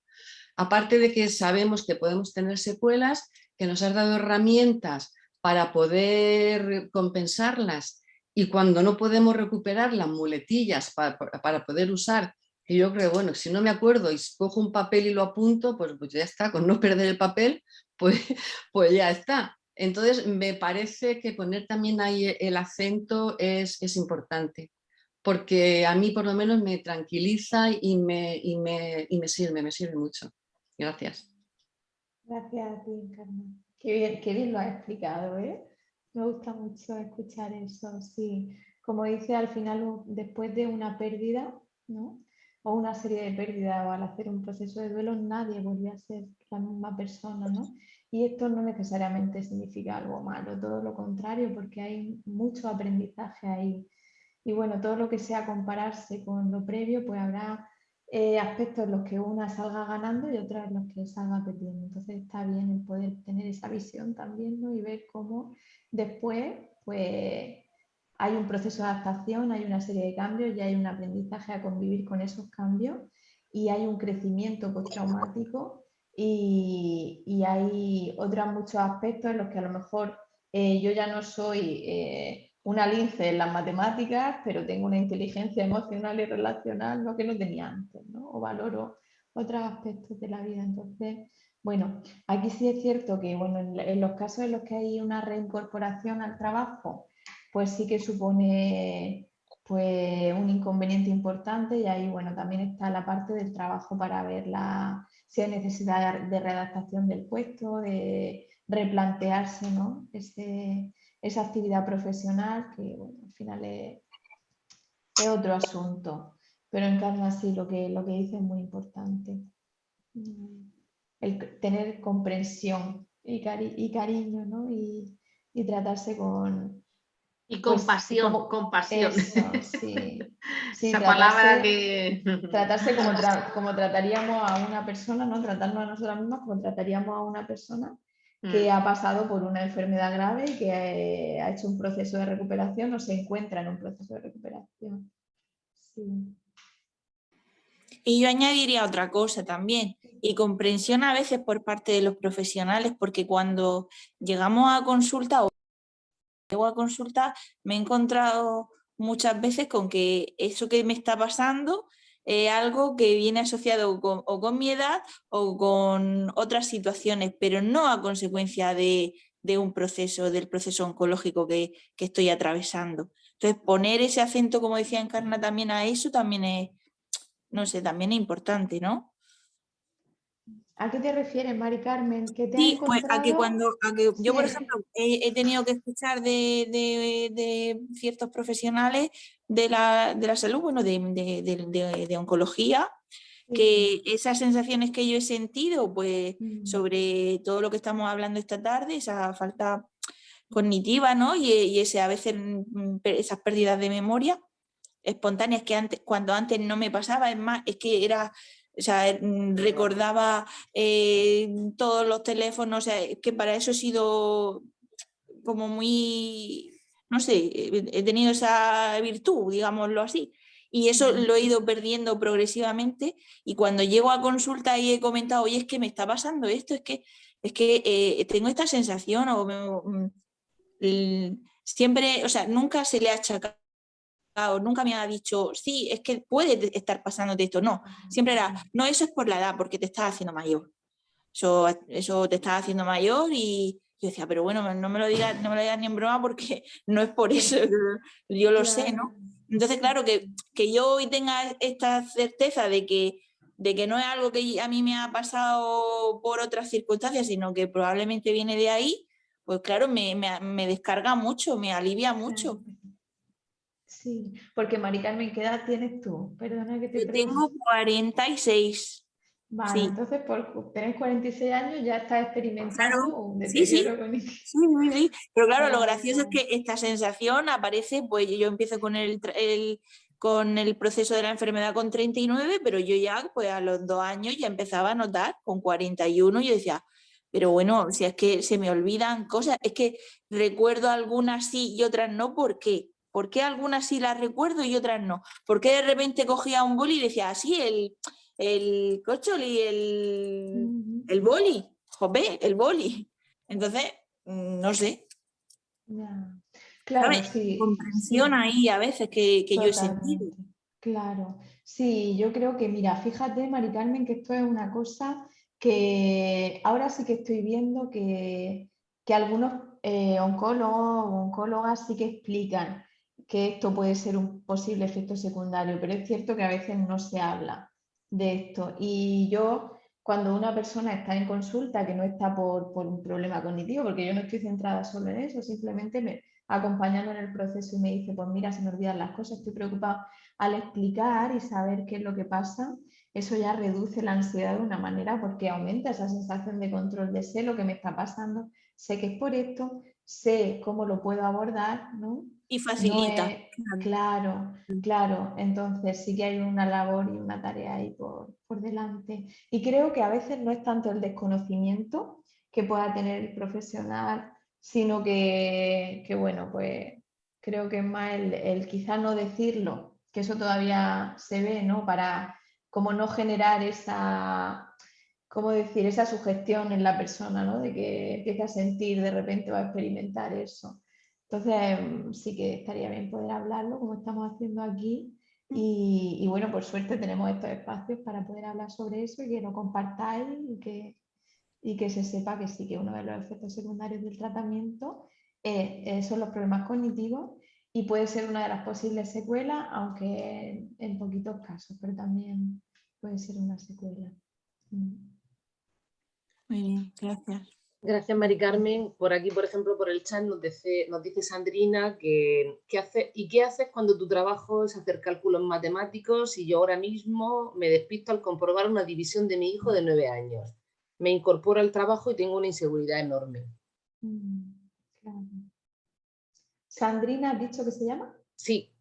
Aparte de que sabemos que podemos tener secuelas, que nos has dado herramientas para poder compensarlas y cuando no podemos recuperar las muletillas para poder usar Y yo creo, bueno, si no me acuerdo y cojo un papel y lo apunto, pues ya está, con no perder el papel, pues, pues ya está. Entonces me parece que poner también ahí el acento es importante, porque a mí por lo menos me tranquiliza y me sirve mucho. Gracias. Gracias a ti, Encarna. Qué bien lo has explicado, ¿eh? Me gusta mucho escuchar eso, sí. Como dice, al final, después de una pérdida, ¿no? O una serie de pérdidas, o al hacer un proceso de duelo, nadie volvió a ser la misma persona, ¿no? Y esto no necesariamente significa algo malo, todo lo contrario, porque hay mucho aprendizaje ahí. Y bueno, todo lo que sea compararse con lo previo, pues habrá aspectos en los que una salga ganando y otros en los que salga perdiendo. Entonces está bien el poder tener esa visión también, ¿no? Y ver cómo después pues hay un proceso de adaptación, hay una serie de cambios y hay un aprendizaje a convivir con esos cambios y hay un crecimiento postraumático y hay otros muchos aspectos en los que a lo mejor yo ya no soy una lince en las matemáticas, pero tengo una inteligencia emocional y relacional, ¿no? Que no tenía antes, ¿no? O valoro otros aspectos de la vida. Entonces, bueno, aquí sí es cierto que, bueno, en los casos en los que hay una reincorporación al trabajo, pues sí que supone pues un inconveniente importante y ahí, bueno, también está la parte del trabajo para ver si hay necesidad de readaptación del puesto, de replantearse, ¿no? Esa actividad profesional que, bueno, al final es otro asunto. Pero Encarna, sí, lo que dice es muy importante. El tener comprensión y cariño, ¿no? Y tratarse con... Y compasión, pues, compasión. Eso, sí. Sí, Esa palabra que... Tratarse como trataríamos a una persona, ¿no? Tratarnos a nosotras mismas como trataríamos a una persona que ha pasado por una enfermedad grave y que ha hecho un proceso de recuperación o se encuentra en un proceso de recuperación. Sí. Y yo añadiría otra cosa también, y comprensión a veces por parte de los profesionales, porque cuando llegamos a consulta o llego a consulta me he encontrado muchas veces con que eso que me está pasando es algo que viene asociado o con mi edad o con otras situaciones, pero no a consecuencia de un proceso, del proceso oncológico que estoy atravesando. Entonces, poner ese acento, como decía Encarna, también a eso también es, no sé, también es importante, ¿no? ¿A qué te refieres, Mari Carmen? ¿Que te has Sí, pues a que encontrado? yo, por ejemplo, he tenido que escuchar de ciertos profesionales de la salud, bueno, de oncología, que esas sensaciones que yo he sentido, pues sobre todo lo que estamos hablando esta tarde, esa falta cognitiva, ¿no? Y ese, a veces esas pérdidas de memoria espontáneas que antes, cuando antes no me pasaba, es más, es que era... O sea, recordaba todos los teléfonos, o sea, es que para eso he sido como muy, no sé, he tenido esa virtud, digámoslo así. Y eso lo he ido perdiendo progresivamente y cuando llego a consulta y he comentado, oye, es que me está pasando esto, es que tengo esta sensación siempre, o sea, nunca se le ha achacado, nunca me ha dicho, sí, es que puede estar pasándote esto, no, siempre era, no, eso es por la edad, porque te estás haciendo mayor, eso te estás haciendo mayor y yo decía, pero bueno, no me lo digas ni en broma porque no es por eso, yo lo sé, ¿no? Entonces, claro, que yo hoy tenga esta certeza de que no es algo que a mí me ha pasado por otras circunstancias, sino que probablemente viene de ahí, pues claro, me descarga mucho, me alivia mucho. Sí, porque Mari Carmen, ¿qué edad tienes tú? Perdona que te Yo tengo 46. Vale, Sí. entonces por tener 46 años ya estás experimentando Claro, un sí, deterioro cognitivo. sí. Pero claro, lo Vale, gracioso es que esta sensación aparece, pues yo empiezo con el proceso de la enfermedad con 39, pero yo ya, pues a los 2 años ya empezaba a notar, con 41, yo decía, pero bueno, si es que se me olvidan cosas, es que recuerdo algunas sí y otras no, ¿por qué? ¿Por qué algunas sí las recuerdo y otras no? ¿Por qué de repente cogía un boli y decía, así el cócholi, el boli, jope, el boli? Entonces, no sé. Claro, ¿Sabes? sí, Comprensión ahí a veces que yo he sentido. totalmente. Claro, Sí, yo creo que, mira, fíjate, Mari Carmen, que esto es una cosa que ahora sí que estoy viendo que algunos oncólogos o oncólogas sí que explican que esto puede ser un posible efecto secundario, pero es cierto que a veces no se habla de esto. Y yo, cuando una persona está en consulta, que no está por un problema cognitivo, porque yo no estoy centrada solo en eso, simplemente me acompañando en el proceso y me dice, pues mira, se me olvidan las cosas, estoy preocupada, al explicar y saber qué es lo que pasa, eso ya reduce la ansiedad de una manera porque aumenta esa sensación de control de sé lo que me está pasando, sé que es por esto, sé cómo lo puedo abordar, ¿no? Y facilita. Claro, claro. Entonces sí que hay una labor y una tarea ahí por delante. Y creo que a veces no es tanto el desconocimiento que pueda tener el profesional, sino que bueno, pues creo que es más el quizá no decirlo, que eso todavía se ve, ¿no? Para como no generar esa, ¿cómo decir? Esa sugestión en la persona, ¿no? De que empiece a sentir de repente o a experimentar eso. Entonces sí que estaría bien poder hablarlo como estamos haciendo aquí y bueno, por suerte tenemos estos espacios para poder hablar sobre eso y que lo compartáis y que se sepa que sí que uno de los efectos secundarios del tratamiento son los problemas cognitivos y puede ser una de las posibles secuelas, aunque en poquitos casos, pero también puede ser una secuela. Muy bien, gracias. Gracias, Mari Carmen. Por aquí, por ejemplo, por el chat nos dice Sandrina que ¿qué haces cuando tu trabajo es hacer cálculos matemáticos y yo ahora mismo me despisto al comprobar una división de mi hijo de 9 años? Me incorporo al trabajo y tengo una inseguridad enorme. Claro. ¿Sandrina has dicho que se llama? Sí.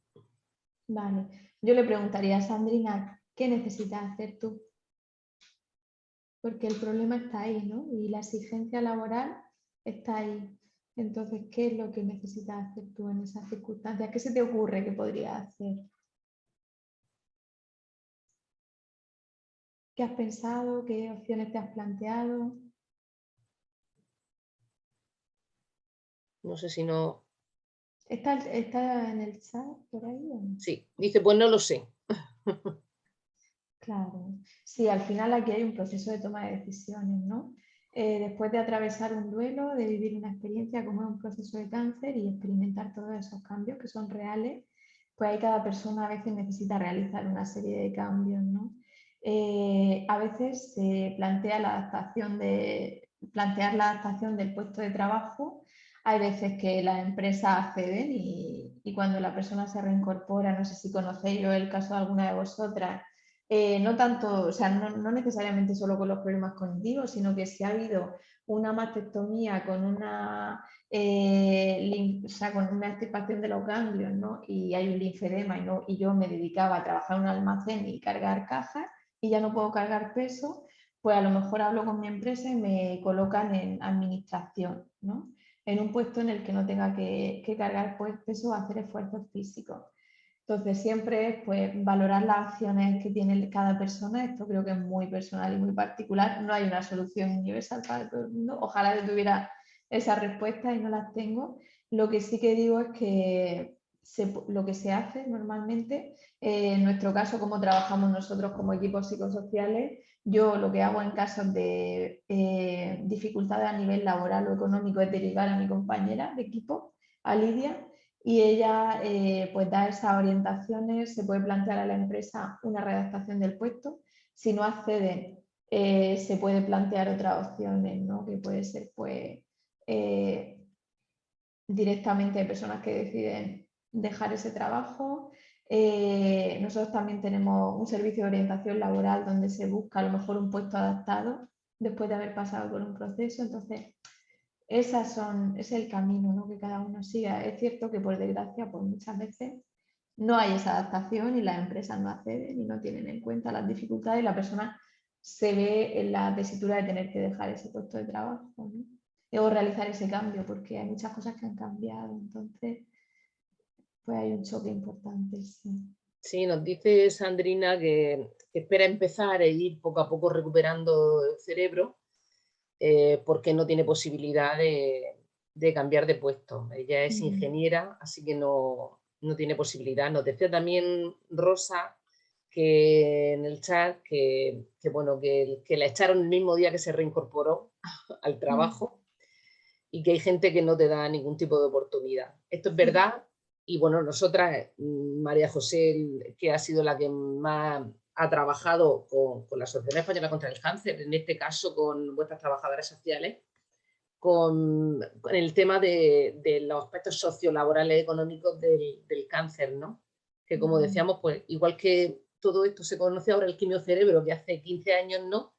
Vale. Yo le preguntaría a Sandrina, ¿qué necesitas hacer tú? Porque el problema está ahí, ¿no? Y la exigencia laboral está ahí. Entonces, ¿qué es lo que necesitas hacer tú en esas circunstancias? ¿Qué se te ocurre que podrías hacer? ¿Qué has pensado? ¿Qué opciones te has planteado? No sé si no... ¿Está en el chat por ahí o no? Sí, dice, pues no lo sé. Claro, sí, al final aquí hay un proceso de toma de decisiones, ¿no? Después de atravesar un duelo, de vivir una experiencia como es un proceso de cáncer y experimentar todos esos cambios que son reales, pues ahí cada persona a veces necesita realizar una serie de cambios, ¿no? A veces se plantea plantear la adaptación del puesto de trabajo. Hay veces que las empresas acceden y cuando la persona se reincorpora, no sé si conocéis yo el caso de alguna de vosotras, no tanto, o sea, no necesariamente solo con los problemas cognitivos, sino que si ha habido una mastectomía con una, o sea, con una extirpación de los ganglios, ¿no? Y hay un linfedema y yo me dedicaba a trabajar en un almacén y cargar cajas y ya no puedo cargar peso, pues a lo mejor hablo con mi empresa y me colocan en administración, ¿no? En un puesto en el que no tenga que cargar peso o hacer esfuerzos físicos. Entonces siempre es pues, valorar las acciones que tiene cada persona. Esto creo que es muy personal y muy particular. No hay una solución universal para todo el mundo. Ojalá yo tuviera esas respuestas y no las tengo. Lo que sí que digo es que lo que se hace normalmente, en nuestro caso, como trabajamos nosotros como equipos psicosociales, yo lo que hago en casos de dificultades a nivel laboral o económico es derivar a mi compañera de equipo, a Lidia, y ella pues da esas orientaciones, se puede plantear a la empresa una redactación del puesto. Si no acceden, se puede plantear otras opciones, ¿no? Que puede ser pues directamente personas que deciden dejar ese trabajo. Nosotros también tenemos un servicio de orientación laboral donde se busca a lo mejor un puesto adaptado después de haber pasado por un proceso. Entonces, es el camino, ¿no? Que cada uno siga. Es cierto que por desgracia pues muchas veces no hay esa adaptación y las empresas no acceden y no tienen en cuenta las dificultades y la persona se ve en la tesitura de tener que dejar ese puesto de trabajo, ¿no? O realizar ese cambio porque hay muchas cosas que han cambiado. Entonces, pues hay un choque importante. Sí. Sí, nos dice Sandrina que espera empezar e ir poco a poco recuperando el cerebro porque no tiene posibilidad de cambiar de puesto. Ella es ingeniera, así que no tiene posibilidad. Nos decía también Rosa que en el chat que la echaron el mismo día que se reincorporó al trabajo y que hay gente que no te da ningún tipo de oportunidad. Esto es verdad. Y bueno, nosotras, María José, que ha sido la que más ha trabajado con la Asociación Española contra el Cáncer, en este caso con vuestras trabajadoras sociales, con el tema de los aspectos sociolaborales económicos del cáncer, ¿no? Que como decíamos, pues igual que todo esto se conoce ahora el quimiocerebro, que hace 15 años no,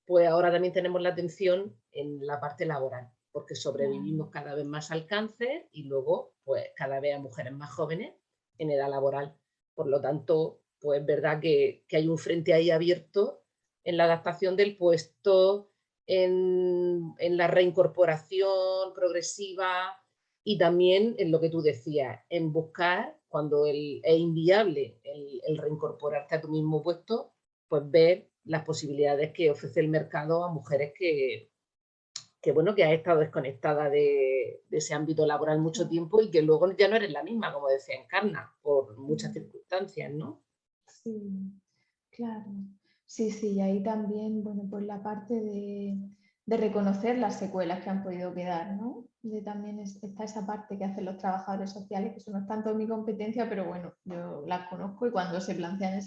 pues ahora también tenemos la atención en la parte laboral, porque sobrevivimos cada vez más al cáncer y luego pues cada vez a mujeres más jóvenes en edad laboral. Por lo tanto, pues es verdad que hay un frente ahí abierto en la adaptación del puesto, en la reincorporación progresiva y también en lo que tú decías, en buscar, cuando es inviable el reincorporarte a tu mismo puesto, pues ver las posibilidades que ofrece el mercado a mujeres que has estado desconectada de ese ámbito laboral mucho tiempo y que luego ya no eres la misma, como decía Encarna, por muchas circunstancias, ¿no? Sí, claro. Sí, y ahí también, bueno, pues la parte de reconocer las secuelas que han podido quedar, ¿no? También está esa parte que hacen los trabajadores sociales, que eso no es tanto mi competencia, pero bueno, yo las conozco y cuando se plantean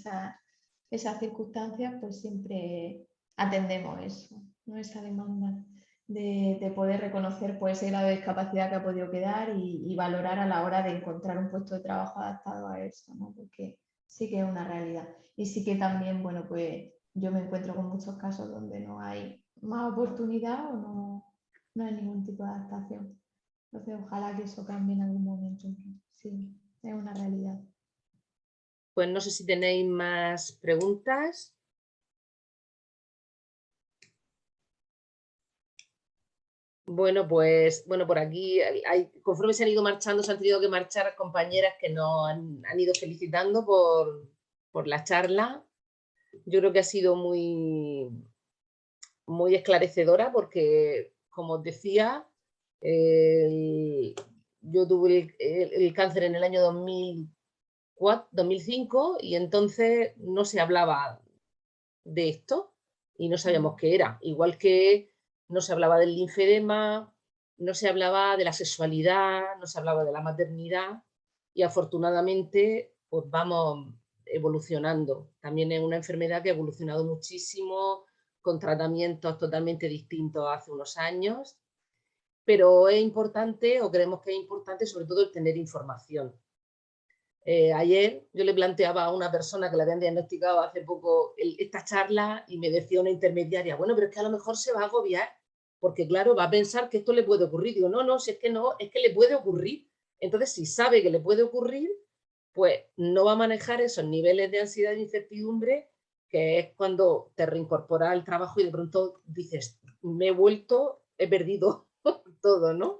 esas circunstancias, pues siempre atendemos eso, ¿no? Esa demanda de poder reconocer pues, ese grado de discapacidad que ha podido quedar y valorar a la hora de encontrar un puesto de trabajo adaptado a eso, ¿no? Porque sí que es una realidad. Y sí que también, bueno, pues yo me encuentro con muchos casos donde no hay más oportunidad o no hay ningún tipo de adaptación. Entonces, ojalá que eso cambie en algún momento. Sí, es una realidad. Pues no sé si tenéis más preguntas. Bueno, pues por aquí, conforme se han ido marchando, se han tenido que marchar compañeras que nos han ido felicitando por la charla. Yo creo que ha sido muy, muy esclarecedora porque, como os decía, yo tuve el cáncer en el año 2005 y entonces no se hablaba de esto y no sabíamos qué era. Igual que no se hablaba del linfedema, no se hablaba de la sexualidad, no se hablaba de la maternidad y afortunadamente pues vamos evolucionando. También es una enfermedad que ha evolucionado muchísimo con tratamientos totalmente distintos hace unos años, pero es importante, o creemos que es importante, sobre todo el tener información. Ayer yo le planteaba a una persona que le habían diagnosticado hace poco esta charla y me decía una intermediaria, bueno, pero es que a lo mejor se va a agobiar porque claro, va a pensar que esto le puede ocurrir. Digo, no, si es que no, es que le puede ocurrir. Entonces, si sabe que le puede ocurrir, pues no va a manejar esos niveles de ansiedad e incertidumbre, que es cuando te reincorporas al trabajo y de pronto dices, me he vuelto, he perdido todo, ¿no?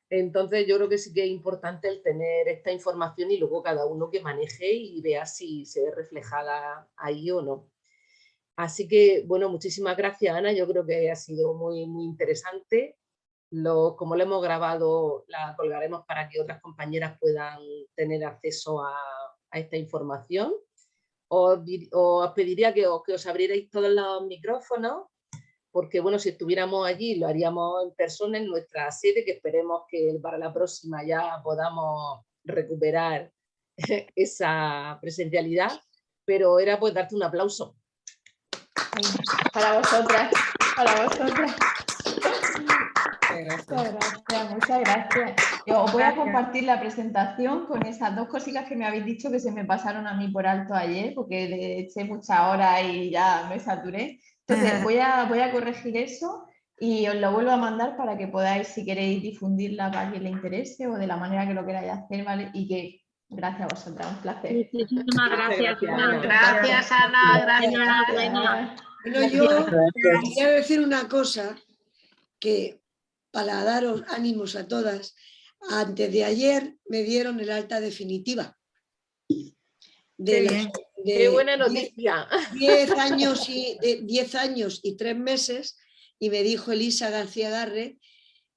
Entonces yo creo que sí que es importante el tener esta información y luego cada uno que maneje y vea si se ve reflejada ahí o no. Así que, bueno, muchísimas gracias, Ana. Yo creo que ha sido muy, muy interesante. Como lo hemos grabado, la colgaremos para que otras compañeras puedan tener acceso a esta información. Os pediría que os abrierais todos los micrófonos, porque bueno, si estuviéramos allí lo haríamos en persona en nuestra sede, que esperemos que para la próxima ya podamos recuperar esa presencialidad, pero era pues darte un aplauso. Para vosotras, para vosotras. Muchas gracias. Yo os voy a compartir la presentación con esas dos cositas que me habéis dicho que se me pasaron a mí por alto ayer, porque le eché muchas horas y ya me saturé. Entonces voy a corregir eso y os lo vuelvo a mandar para que podáis, si queréis, difundirla para quien le interese o de la manera que lo queráis hacer, ¿vale? Y que gracias a vosotras, un placer. Muchísimas gracias, Ana. Gracias, Ana. Gracias. Bueno, yo quería decir una cosa que para daros ánimos a todas, antes de ayer me dieron el alta definitiva. Qué buena noticia. 10 años y 3 meses y me dijo Elisa García Garre,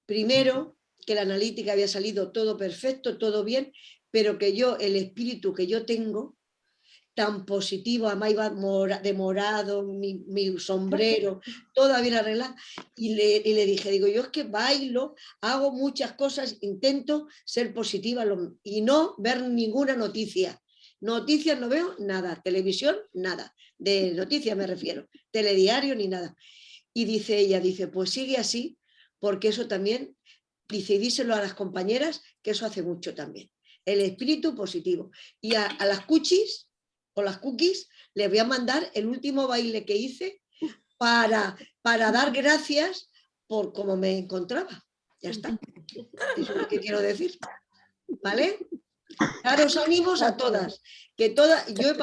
primero que la analítica había salido todo perfecto, todo bien, pero que yo, el espíritu que yo tengo, tan positivo, además iba de morado, mi sombrero, toda bien arreglada, y le dije, digo, yo es que bailo, hago muchas cosas, intento ser positiva y no ver ninguna noticia. Noticias no veo nada, televisión nada, de noticias me refiero, telediario ni nada. Y dice ella, pues sigue así, porque eso también, dice, y díselo a las compañeras, que eso hace mucho también. El espíritu positivo. Y a las cuchis o las cookies les voy a mandar el último baile que hice para dar gracias por cómo me encontraba. Ya está. Eso es lo que quiero decir. ¿Vale? Daros ánimos a todas. Que yo he